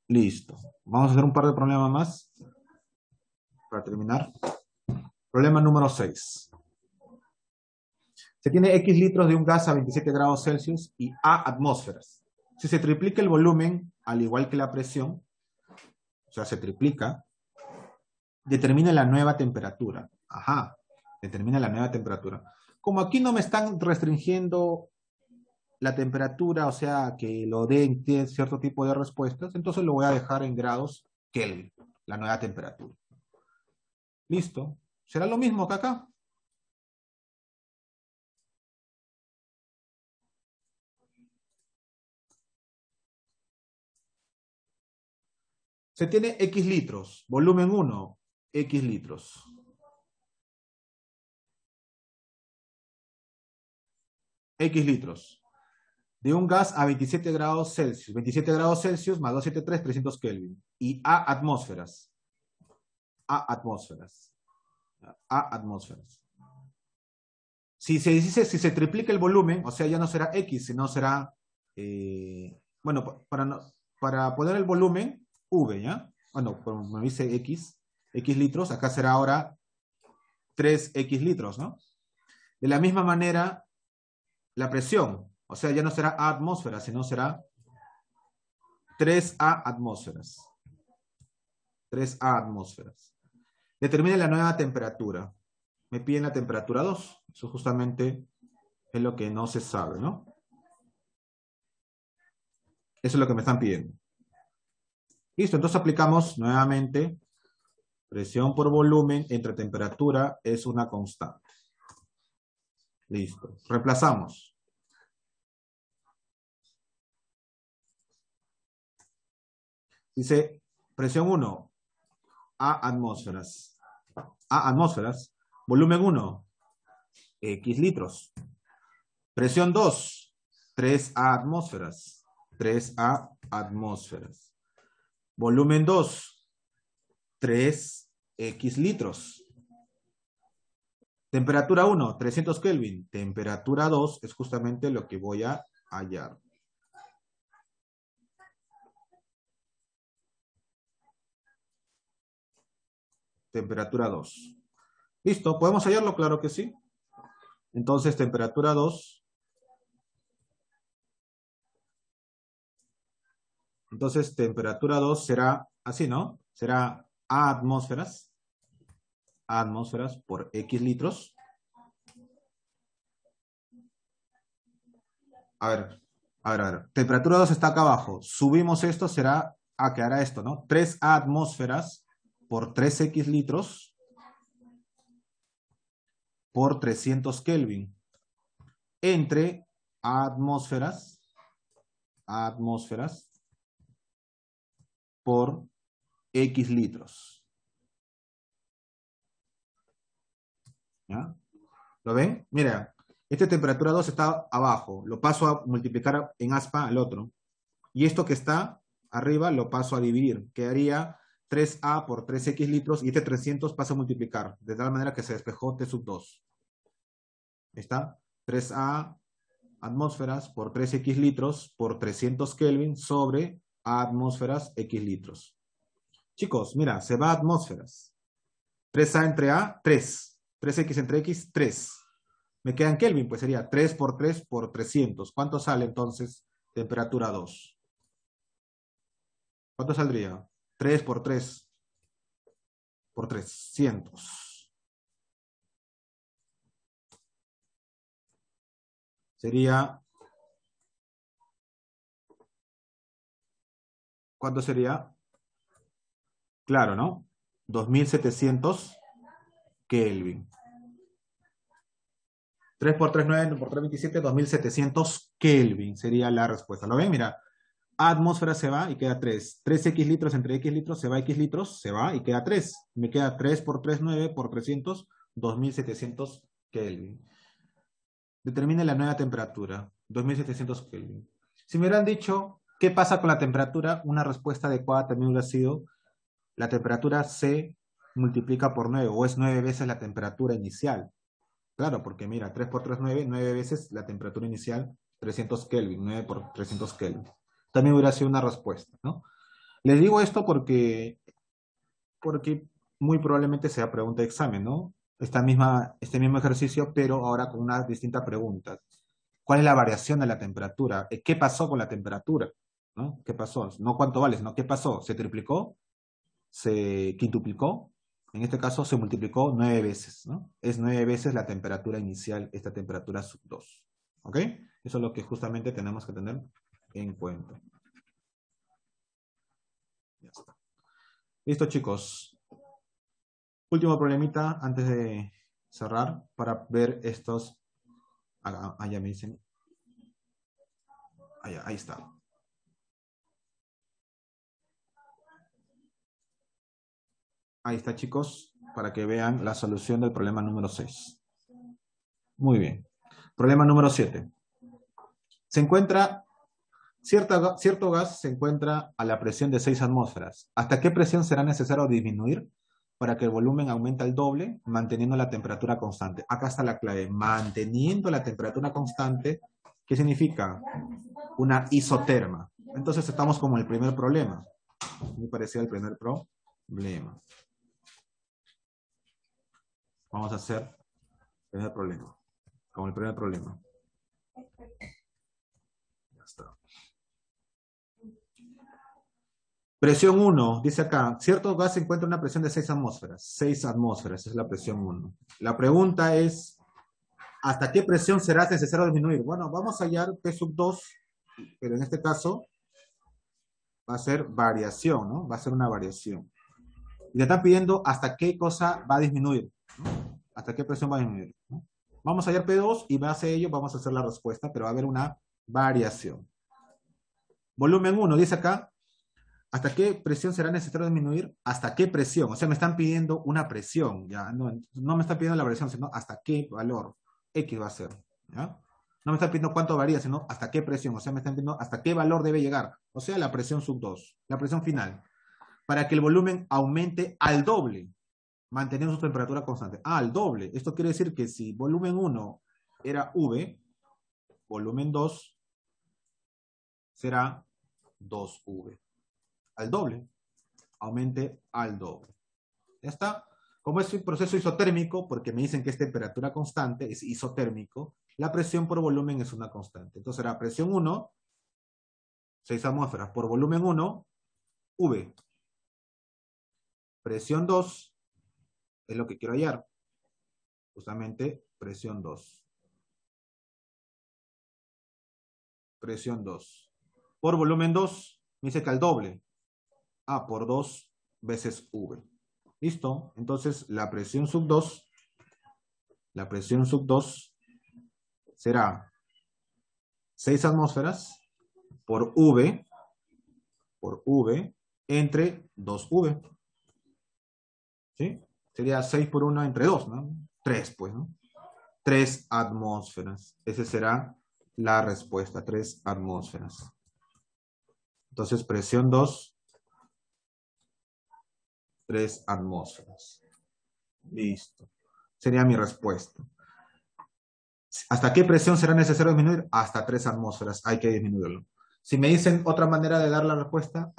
Listo. Vamos a hacer un par de problemas más para terminar. Problema número 6. Se tiene X litros de un gas a 27 grados Celsius y A atmósferas. Si se triplica el volumen, al igual que la presión, o sea, se triplica, determina la nueva temperatura. Ajá, determina la nueva temperatura. Como aquí no me están restringiendo la temperatura, o sea, que lo den cierto tipo de respuestas, entonces lo voy a dejar en grados Kelvin, la nueva temperatura. Listo. ¿Será lo mismo que acá? Se tiene X litros, volumen 1, X litros. X litros. De un gas a 27 grados Celsius. 27 grados Celsius más 273, 300 Kelvin. Y A atmósferas. A atmósferas. A atmósferas. Si se triplica el volumen, o sea, ya no será X, sino será, bueno, para poner el volumen, V, ¿ya? Bueno, como me dice X litros, acá será ahora 3X litros, ¿no? De la misma manera, la presión, o sea, ya no será A atmósferas, sino será 3A atmósferas. 3A atmósferas. Determine la nueva temperatura. Me piden la temperatura 2. Eso justamente es lo que no se sabe, ¿no? Eso es lo que me están pidiendo. Listo, entonces aplicamos nuevamente presión por volumen entre temperatura es una constante. Listo. Reemplazamos. Dice presión 1, A atmósferas. A atmósferas. Volumen 1, X litros. Presión 2, 3A atmósferas. 3A atmósferas. Volumen 2, 3X litros. Temperatura 1, 300 Kelvin. Temperatura 2 es justamente lo que voy a hallar. Temperatura 2. ¿Listo? ¿Podemos hallarlo? Claro que sí. Entonces, temperatura 2. Entonces, temperatura 2 será así, ¿no? Será A atmósferas. A atmósferas por X litros. A ver. Temperatura 2 está acá abajo. Subimos esto, quedará esto, ¿no? 3A atmósferas por 3X litros por 300 Kelvin. Entre atmósferas por X litros. ¿Ya? ¿Lo ven? Mira, esta temperatura 2 está abajo. Lo paso a multiplicar en aspa al otro. Y esto que está arriba lo paso a dividir. Quedaría 3A por 3X litros y este 300 pasa a multiplicar. De tal manera que se despejó T sub 2. ¿Está? 3A atmósferas por 3X litros por 300 Kelvin sobre A atmósferas X litros. Chicos, mira, se va a atmósferas. 3A entre A, 3. 3X entre X, 3. Me queda en Kelvin, pues sería 3 por 3 por 300. ¿Cuánto sale entonces temperatura 2? ¿Cuánto saldría? 3 por 3 por 300. Sería... ¿Cuánto sería? Claro, ¿no? 2700 Kelvin. 3 por 3, 9 por 3, 27, 2700 Kelvin sería la respuesta. ¿Lo ven? Mira, atmósfera se va y queda 3. 3x litros entre x litros se va x litros, se va y queda 3. Me queda 3 por 3, 9 por 300, 2700 Kelvin. Determine la nueva temperatura, 2700 Kelvin. Si me hubieran dicho, ¿qué pasa con la temperatura? Una respuesta adecuada también hubiera sido, la temperatura se multiplica por 9, o es 9 veces la temperatura inicial. Claro, porque mira, 3 por 3, 9, 9 veces la temperatura inicial, 300 Kelvin, 9 por 300 Kelvin. También hubiera sido una respuesta, ¿no? Les digo esto porque muy probablemente sea pregunta de examen, ¿no? Este mismo ejercicio, pero ahora con una distinta pregunta. ¿Cuál es la variación de la temperatura? ¿Qué pasó con la temperatura? ¿No? ¿Qué pasó? No cuánto vale, sino qué pasó. ¿Se triplicó? ¿Se quintuplicó? En este caso se multiplicó 9 veces, ¿no? Es 9 veces la temperatura inicial, esta temperatura sub 2. ¿Ok? Eso es lo que justamente tenemos que tener en cuenta. Ya está. Listo, chicos. Último problemita antes de cerrar para ver estos. Allá me dicen. Allá, ahí está. Ahí está, chicos, para que vean la solución del problema número 6. Muy bien. Problema número 7. Se encuentra, cierto gas se encuentra a la presión de 6 atmósferas. ¿Hasta qué presión será necesario disminuir para que el volumen aumente al doble, manteniendo la temperatura constante? Acá está la clave. Manteniendo la temperatura constante, ¿qué significa? Una isoterma. Entonces estamos como el primer problema. Me parecía el primer problema. Vamos a hacer el primer problema. Como el primer problema. Ya está. Presión 1, dice acá, cierto gas se encuentra a una presión de 6 atmósferas. 6 atmósferas, es la presión 1. La pregunta es, ¿hasta qué presión será necesario disminuir? Bueno, vamos a hallar P sub 2, pero en este caso va a ser variación, ¿no? Va a ser una variación. Y le están pidiendo hasta qué cosa va a disminuir, ¿no? ¿Hasta qué presión va a disminuir? ¿No? Vamos a hallar P2 y base a ello vamos a hacer la respuesta, pero va a haber una variación. Volumen 1, dice acá, ¿hasta qué presión será necesario disminuir? ¿Hasta qué presión? O sea, me están pidiendo una presión, ¿ya? No me están pidiendo la variación, sino hasta qué valor X va a ser, ¿ya? No me están pidiendo cuánto varía, sino hasta qué presión. O sea, me están pidiendo hasta qué valor debe llegar. O sea, la presión sub 2, la presión final. Para que el volumen aumente al doble, manteniendo su temperatura constante. Al doble. Esto quiere decir que si volumen 1 era V, volumen 2 será 2V. Al doble. Aumente al doble. Ya está. Como es un proceso isotérmico, porque me dicen que es temperatura constante, es isotérmico, la presión por volumen es una constante. Entonces será presión 1, 6 atmósferas por volumen 1, V. Presión 2 es lo que quiero hallar. Justamente presión 2. Presión 2. Por volumen 2, me dice que al doble. A por 2 veces V. ¿Listo? Entonces la presión sub 2, será 6 atmósferas por V entre 2V. ¿Sí? Sería 6 por 1 entre 2, ¿no? 3, pues, ¿no? 3 atmósferas. Esa será la respuesta, 3 atmósferas. Entonces, presión 2, 3 atmósferas. Listo. Sería mi respuesta. ¿Hasta qué presión será necesario disminuir? Hasta 3 atmósferas. Hay que disminuirlo. Si me dicen otra manera de dar la respuesta,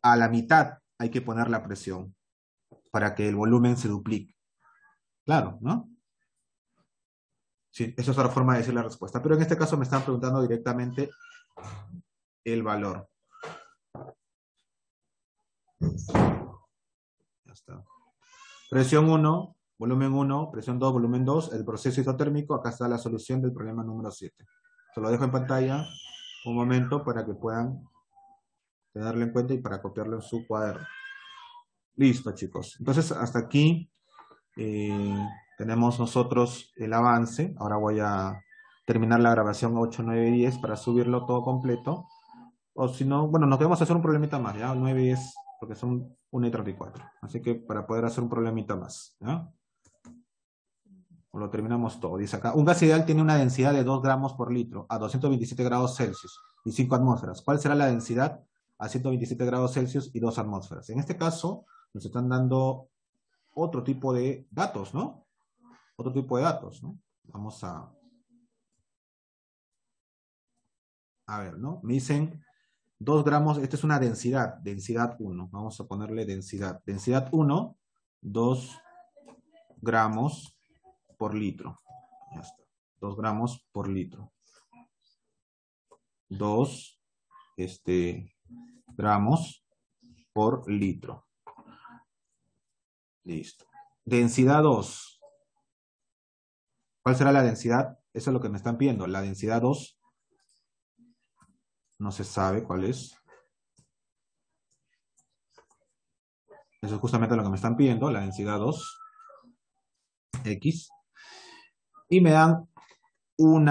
a la mitad hay que poner la presión para que el volumen se duplique. Claro, ¿no? Sí, esa es otra forma de decir la respuesta. Pero en este caso me están preguntando directamente el valor. Ya está. Presión 1, volumen 1, presión 2, volumen 2, el proceso isotérmico. Acá está la solución del problema número 7. Se lo dejo en pantalla un momento para que puedan tenerlo en cuenta y para copiarlo en su cuaderno. Listo, chicos. Entonces, hasta aquí tenemos nosotros el avance. Ahora voy a terminar la grabación 8, 9 y 10 para subirlo todo completo. O si no, bueno, nos debemos hacer un problemita más, ¿ya? 9 y 10, porque son 1 y 34. Así que para poder hacer un problemita más, ¿ya? O lo terminamos todo. Dice acá, un gas ideal tiene una densidad de 2 gramos por litro a 227 grados Celsius y 5 atmósferas. ¿Cuál será la densidad a 127 grados Celsius y 2 atmósferas? En este caso, nos están dando otro tipo de datos, ¿no? Otro tipo de datos, ¿no? Vamos a ver, ¿no? Me dicen 2 gramos, esta es una densidad, densidad 1. Vamos a ponerle densidad. Densidad 1, 2 gramos por litro. Ya está. 2 gramos por litro. 2 gramos por litro. Listo. Densidad 2. ¿Cuál será la densidad? Eso es lo que me están pidiendo. La densidad 2 no se sabe cuál es. Eso es justamente lo que me están pidiendo, la densidad 2, X. Y me dan un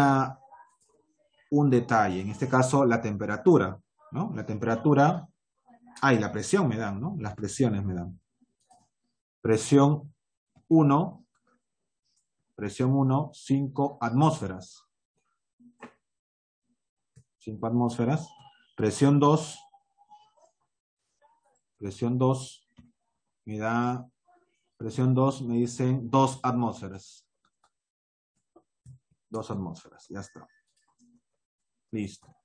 detalle, en este caso la temperatura, ¿no? La temperatura, y la presión me dan, ¿no? Las presiones me dan. Presión 1, 5 atmósferas. 5 atmósferas. Presión 2 me da, presión 2 me dicen 2 atmósferas. 2 atmósferas, ya está. Listo.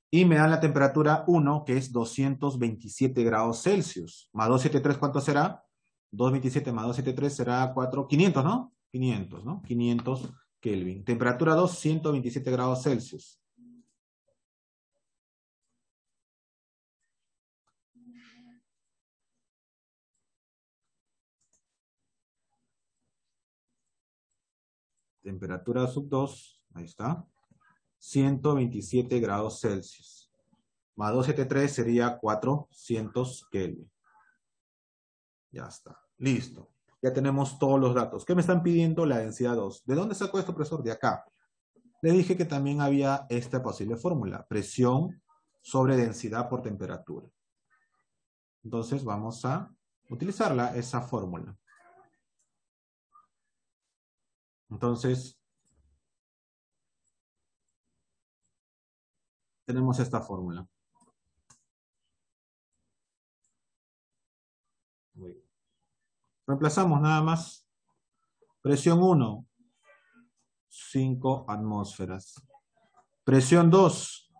Y me dan la temperatura 1, que es 227 grados Celsius. Más 273, ¿cuánto será? 227 más 273 será 4, 500, ¿no? 500, ¿no? 500 Kelvin. Temperatura 2, 127 grados Celsius. Temperatura sub 2, ahí está. 127 grados Celsius. Más 273 sería 400 Kelvin. Ya está. Listo. Ya tenemos todos los datos. ¿Qué me están pidiendo? La densidad 2. ¿De dónde sacó esto, profesor? De acá. Le dije que también había esta posible fórmula. Presión sobre densidad por temperatura. Entonces vamos a utilizarla, esa fórmula. Entonces, tenemos esta fórmula. Muy bien. Reemplazamos nada más. Presión 1, 5 atmósferas. Presión 2,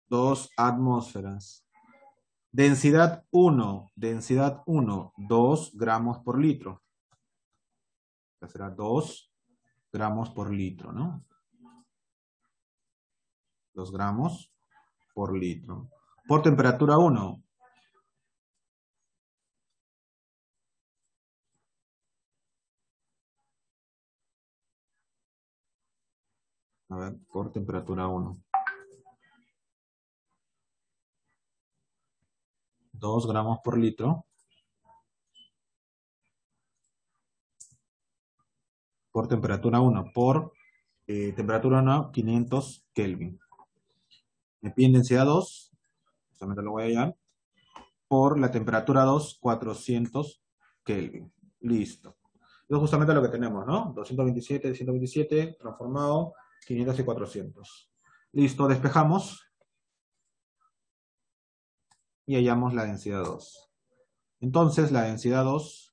2 atmósferas. Densidad 1, 2 gramos por litro. Ya será 2 gramos por litro, ¿no? 2 gramos por litro. Por temperatura 1. A ver, por temperatura 1. 2 gramos por litro. Por temperatura 1. Por temperatura 1, 500 Kelvin. Me piden densidad 2. Solamente lo voy a hallar. Por la temperatura 2, 400 Kelvin. Listo. Eso es justamente lo que tenemos, ¿no? 227, 127, transformado, 500 y 400. Listo, despejamos. Y hallamos la densidad 2. Entonces, la densidad 2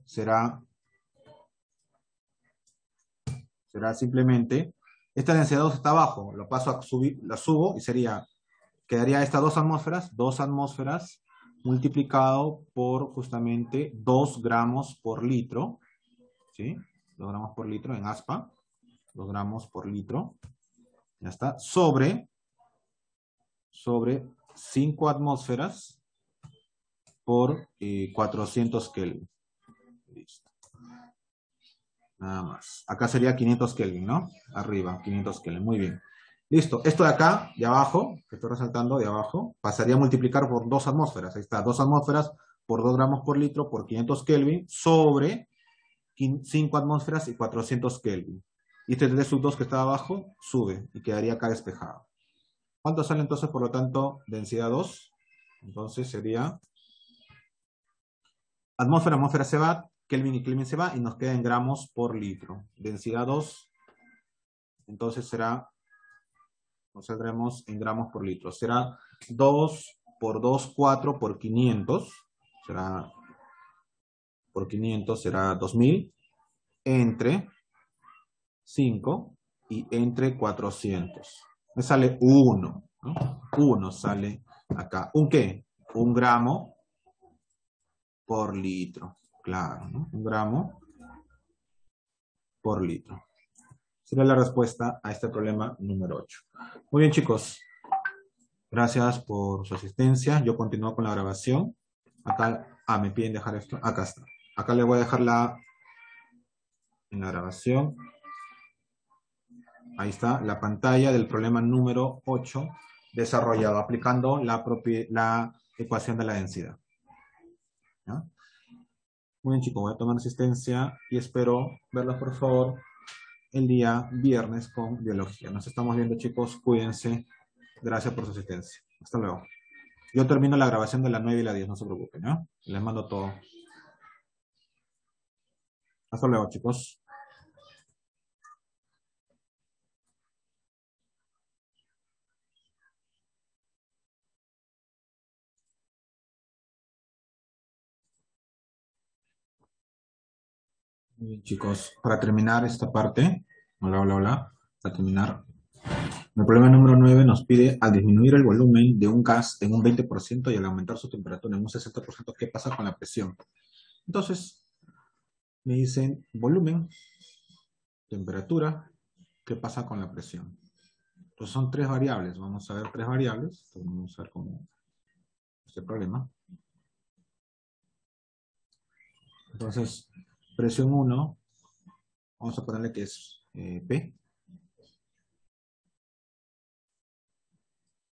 será simplemente, esta densidad 2 está abajo, lo paso a subir, la subo y sería quedaría estas 2 atmósferas multiplicado por justamente 2 gramos por litro, ¿sí? 2 gramos por litro en aspa, 2 gramos por litro, ya está, sobre 5 atmósferas por 400 Kelvin. Listo. Nada más. Acá sería 500 Kelvin, ¿no? Arriba, 500 Kelvin. Muy bien. Listo. Esto de acá, de abajo, que estoy resaltando de abajo, pasaría a multiplicar por 2 atmósferas. Ahí está, 2 atmósferas por 2 gramos por litro por 500 Kelvin sobre 5 atmósferas y 400 Kelvin. Y este de sub 2 que está abajo sube y quedaría acá despejado. ¿Cuánto sale entonces, por lo tanto, densidad 2? Entonces sería atmósfera se va, Kelvin y Kelvin se va y nos queda en gramos por litro. Densidad 2, entonces será, nos saldremos en gramos por litro. Será 2 por 2, 4 por 500. Será, por 500 será 2000 entre 5 y entre 400. Me sale 1, ¿no? 1 sale acá. ¿Un qué? 1 gramo por litro. Claro, ¿no? 1 gramo por litro. Sería la respuesta a este problema número 8. Muy bien, chicos. Gracias por su asistencia. Yo continúo con la grabación. Acá, me piden dejar esto. Acá está. Acá le voy a dejar en la grabación. Ahí está la pantalla del problema número 8 desarrollado aplicando la ecuación de la densidad. ¿Ya? Muy bien, chicos. Voy a tomar asistencia y espero verlos, por favor, el día viernes con biología. Nos estamos viendo, chicos. Cuídense. Gracias por su asistencia. Hasta luego. Yo termino la grabación de la 9 y la 10, no se preocupen, ¿no? Les mando todo. Hasta luego, chicos. Muy bien, chicos. Para terminar esta parte, hola, para terminar, el problema número 9 nos pide, al disminuir el volumen de un gas en un 20% y al aumentar su temperatura en un 60%, ¿qué pasa con la presión? Entonces, me dicen volumen, temperatura, ¿qué pasa con la presión? Entonces son 3 variables. Vamos a ver 3 variables. Entonces, vamos a ver cómo este problema. Entonces, presión 1, vamos a ponerle que es P.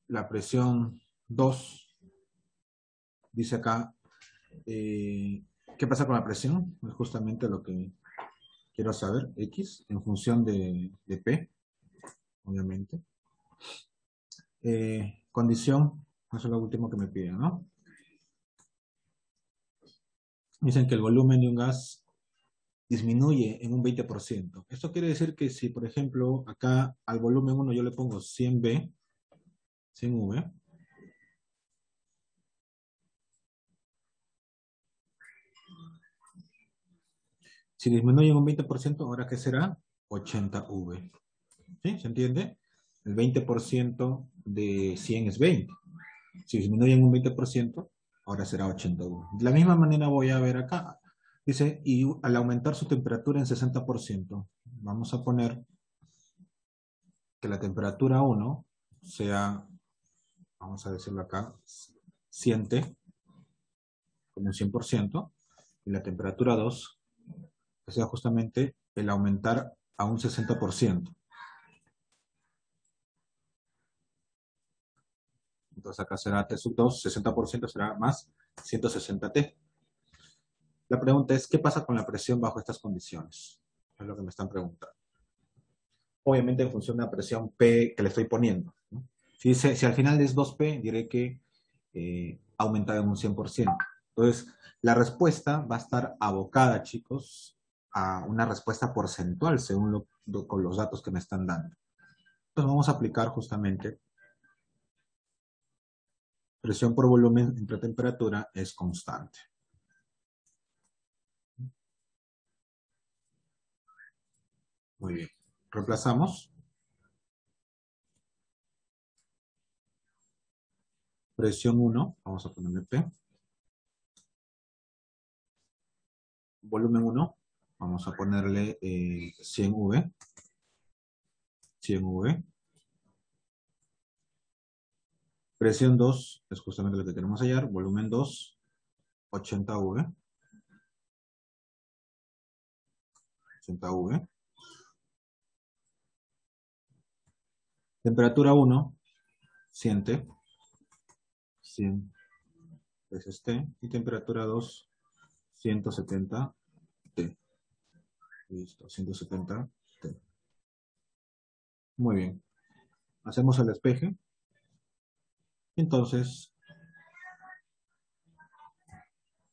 La presión 2, dice acá, ¿qué pasa con la presión? Es justamente lo que quiero saber, X, en función de P, obviamente. Condición, eso es lo último que me piden, ¿no? Dicen que el volumen de un gas disminuye en un 20%. Esto quiere decir que si, por ejemplo, acá al volumen 1 yo le pongo 100V, 100V, si disminuye en un 20%, ¿ahora qué será? 80V. ¿Sí? ¿Se entiende? El 20% de 100 es 20. Si disminuye en un 20%, ahora será 80V. De la misma manera voy a ver acá. Dice, y al aumentar su temperatura en 60%, vamos a poner que la temperatura 1 sea, vamos a decirlo acá, siente como un 100%, y la temperatura 2 que sea justamente el aumentar a un 60%. Entonces acá será T sub 2, 60% será más 160T. La pregunta es, ¿qué pasa con la presión bajo estas condiciones? Es lo que me están preguntando. Obviamente en función de la presión P que le estoy poniendo, ¿no? Si al final es 2P, diré que aumenta en un 100%. Entonces, la respuesta va a estar abocada, chicos, a una respuesta porcentual según con los datos que me están dando. Entonces vamos a aplicar justamente presión por volumen entre temperatura es constante. Muy bien. Reemplazamos. Presión 1, vamos a ponerle P. Volumen 1, vamos a ponerle 100 V. 100 V. Presión 2, es justamente lo que queremos hallar. Volumen 2, 80 V. 80 V. Temperatura 1, siente. 100 veces T. Y temperatura 2, 170 T. Listo, 170 T. Muy bien. Hacemos el despeje. Entonces,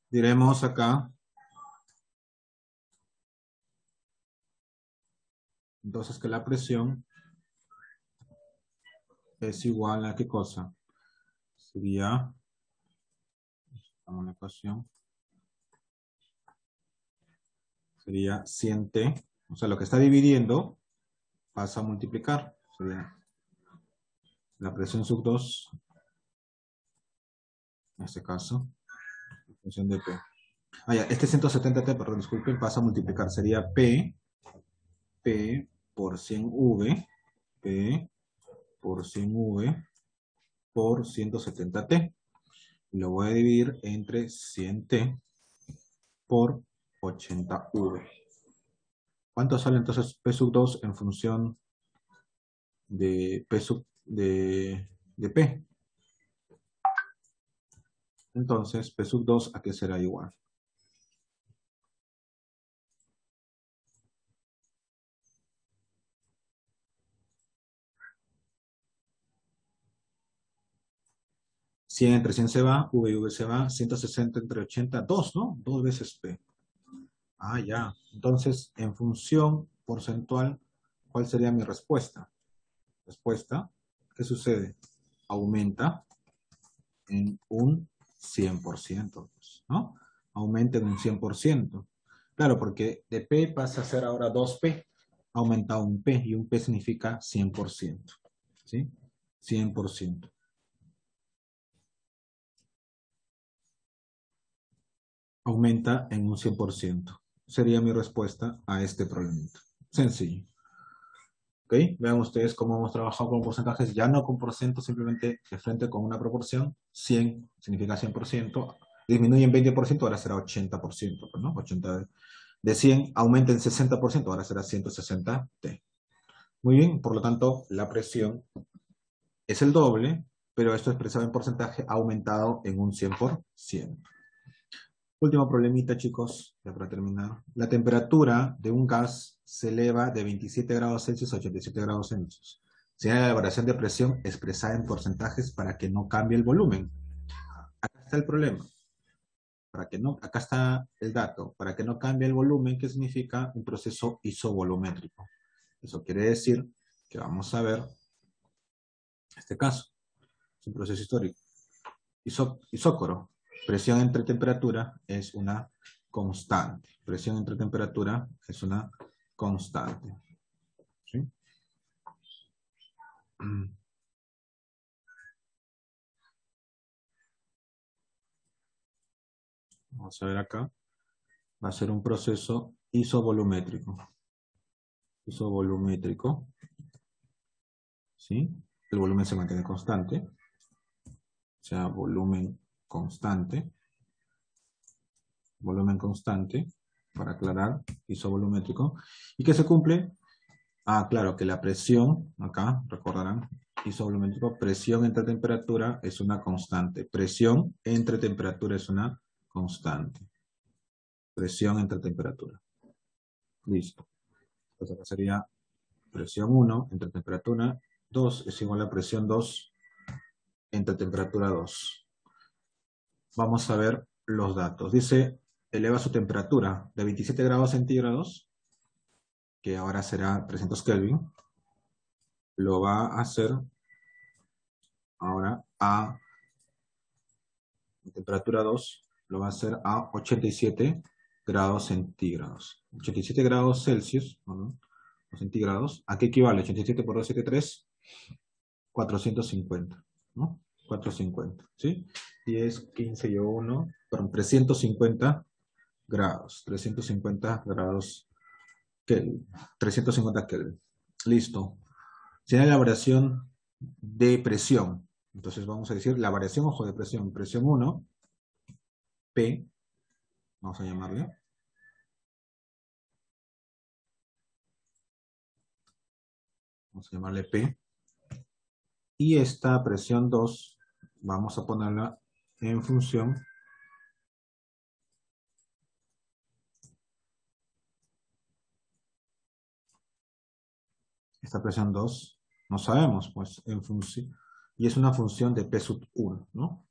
diremos acá. Entonces que la presión es igual a ¿qué cosa? Sería, vamos a la ecuación, sería 100T, o sea, lo que está dividiendo pasa a multiplicar, sería la presión sub 2, en este caso, la función de P. Ah, ya, este 170T, perdón, disculpen, pasa a multiplicar, sería P por 100V, P por 100V por 170T. Y lo voy a dividir entre 100T por 80V. ¿Cuánto sale entonces P sub 2 en función de P sub de P? Entonces, P sub 2 ¿a qué será igual? ¿100 entre 100 se va, V y V se va, 160 entre 80, 2, ¿no? 2 veces P. Ah, ya. Entonces, en función porcentual, ¿cuál sería mi respuesta? Respuesta, ¿qué sucede? Aumenta en un 100%, ¿no? Aumenta en un 100%. Claro, porque de P pasa a ser ahora 2P. Ha aumentado un P y un P significa 100%. ¿Sí? 100%. Aumenta en un 100%. Sería mi respuesta a este problemita. Sencillo. ¿Ok? Vean ustedes cómo hemos trabajado con porcentajes, ya no con porcentaje, simplemente de frente con una proporción. 100 significa 100%. Disminuye en 20%, ahora será 80%. ¿No? 80 de 100 aumenta en 60%, ahora será 160T. Muy bien, por lo tanto, la presión es el doble, pero esto expresado en porcentaje ha aumentado en un 100%. Último problemita, chicos, ya para terminar. La temperatura de un gas se eleva de 27 grados Celsius a 87 grados Celsius. Señala la variación de presión expresada en porcentajes para que no cambie el volumen. Acá está el problema. Acá está el dato. Para que no cambie el volumen, ¿qué significa? Un proceso isovolumétrico. Eso quiere decir que vamos a ver este caso. Es un proceso histórico. Isócoro. Presión entre temperatura es una constante. Presión entre temperatura es una constante. ¿Sí? Vamos a ver acá. Va a ser un proceso isovolumétrico. Isovolumétrico. ¿Sí? El volumen se mantiene constante. O sea, volumen constante. Volumen constante, para aclarar, isovolumétrico. ¿Y qué se cumple? Ah, claro, que la presión, acá, recordarán, isovolumétrico, presión entre temperatura es una constante. Presión entre temperatura es una constante. Presión entre temperatura. Listo. Entonces acá sería presión 1 entre temperatura 2 es igual a presión 2 entre temperatura 2. Vamos a ver los datos. Dice, eleva su temperatura de 27 grados centígrados, que ahora será 300 Kelvin. Lo va a hacer ahora a temperatura 2, lo va a hacer a 87 grados centígrados. 87 grados Celsius, ¿no? Centígrados. ¿A qué equivale? 87 por 273, 450. ¿No? 450, ¿sí? 10, 15 y 1, perdón, 350 grados. 350 grados Kelvin. 350 Kelvin. Listo. Tiene la variación de presión. Entonces vamos a decir la variación, ojo, de presión. Presión 1, P, vamos a llamarle. Vamos a llamarle P. Y esta presión 2, vamos a ponerla en función esta presión 2, no sabemos, pues, en función, y es una función de P sub 1, ¿no?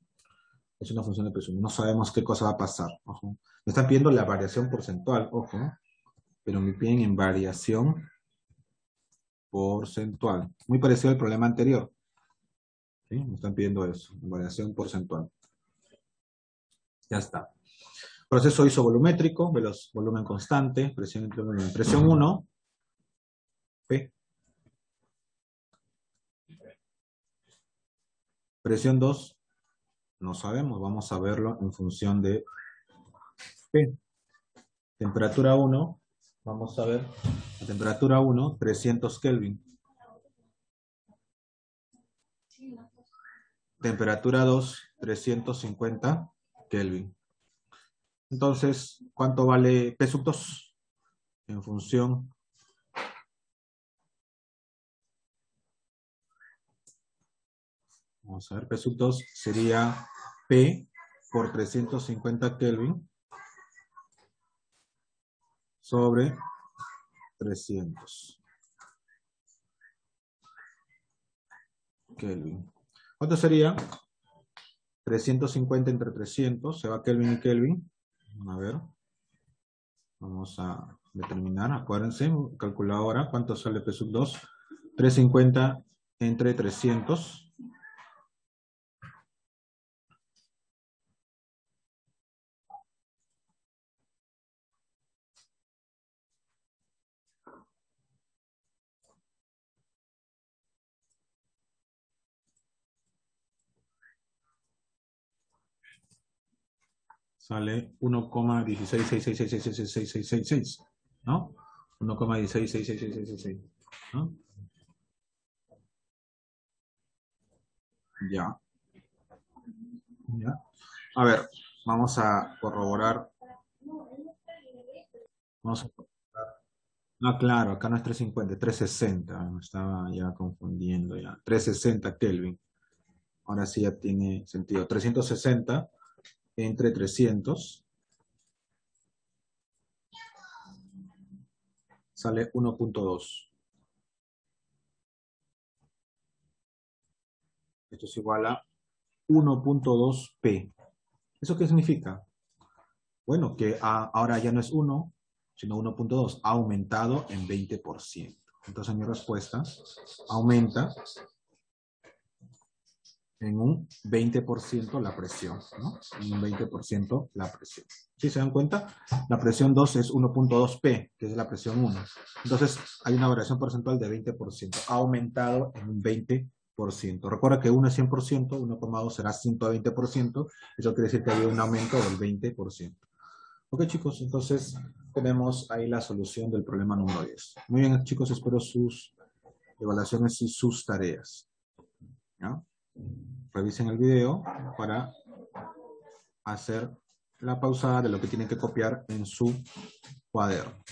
Es una función de P sub 1, no sabemos qué cosa va a pasar, ojo. Me están pidiendo la variación porcentual, ojo, pero me piden en variación porcentual. Muy parecido al problema anterior. ¿Sí? Me están pidiendo eso, variación porcentual. Ya está. Proceso isovolumétrico, volumen constante, presión entre volumen. Presión 1, P. Presión 2, no sabemos, vamos a verlo en función de P. Temperatura 1, vamos a ver, la temperatura 1, 300 Kelvin. Temperatura 2, 350 Kelvin. Entonces, ¿cuánto vale P sub 2? En función vamos a ver, P sub 2 sería P por 350 Kelvin sobre 300 Kelvin. ¿Cuánto sería? 350 entre 300, se va Kelvin y Kelvin. A ver, vamos a determinar, acuérdense, calculadora, ¿cuánto sale P sub 2? 350 entre 300. Sale 1,166666666, ¿no? 1,1666666, ¿no? Ya. Ya. A ver, vamos a corroborar. Vamos a corroborar. Ah, claro, acá no es 350, es 360. Me estaba ya confundiendo ya. 360 Kelvin. Ahora sí ya tiene sentido. 360 entre 300 sale 1.2. Esto es igual a 1.2 P. ¿Eso qué significa? Bueno, que ahora ya no es 1, sino 1.2. Ha aumentado en 20%. Entonces mi respuesta aumenta en un 20% la presión, ¿no? En un 20% la presión. ¿Sí se dan cuenta? La presión 2 es 1.2 P, que es la presión 1. Entonces, hay una variación porcentual de 20%. Ha aumentado en un 20%. Recuerda que 1 es 100%, 1,2 será 120%. Eso quiere decir que hay un aumento del 20%. Ok, chicos, entonces tenemos ahí la solución del problema número 10. Muy bien, chicos, espero sus evaluaciones y sus tareas. ¿Ya? Revisen el video para hacer la pausada de lo que tienen que copiar en su cuaderno.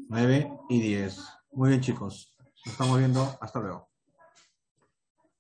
9 y 10. Muy bien, chicos. Nos estamos viendo. Hasta luego.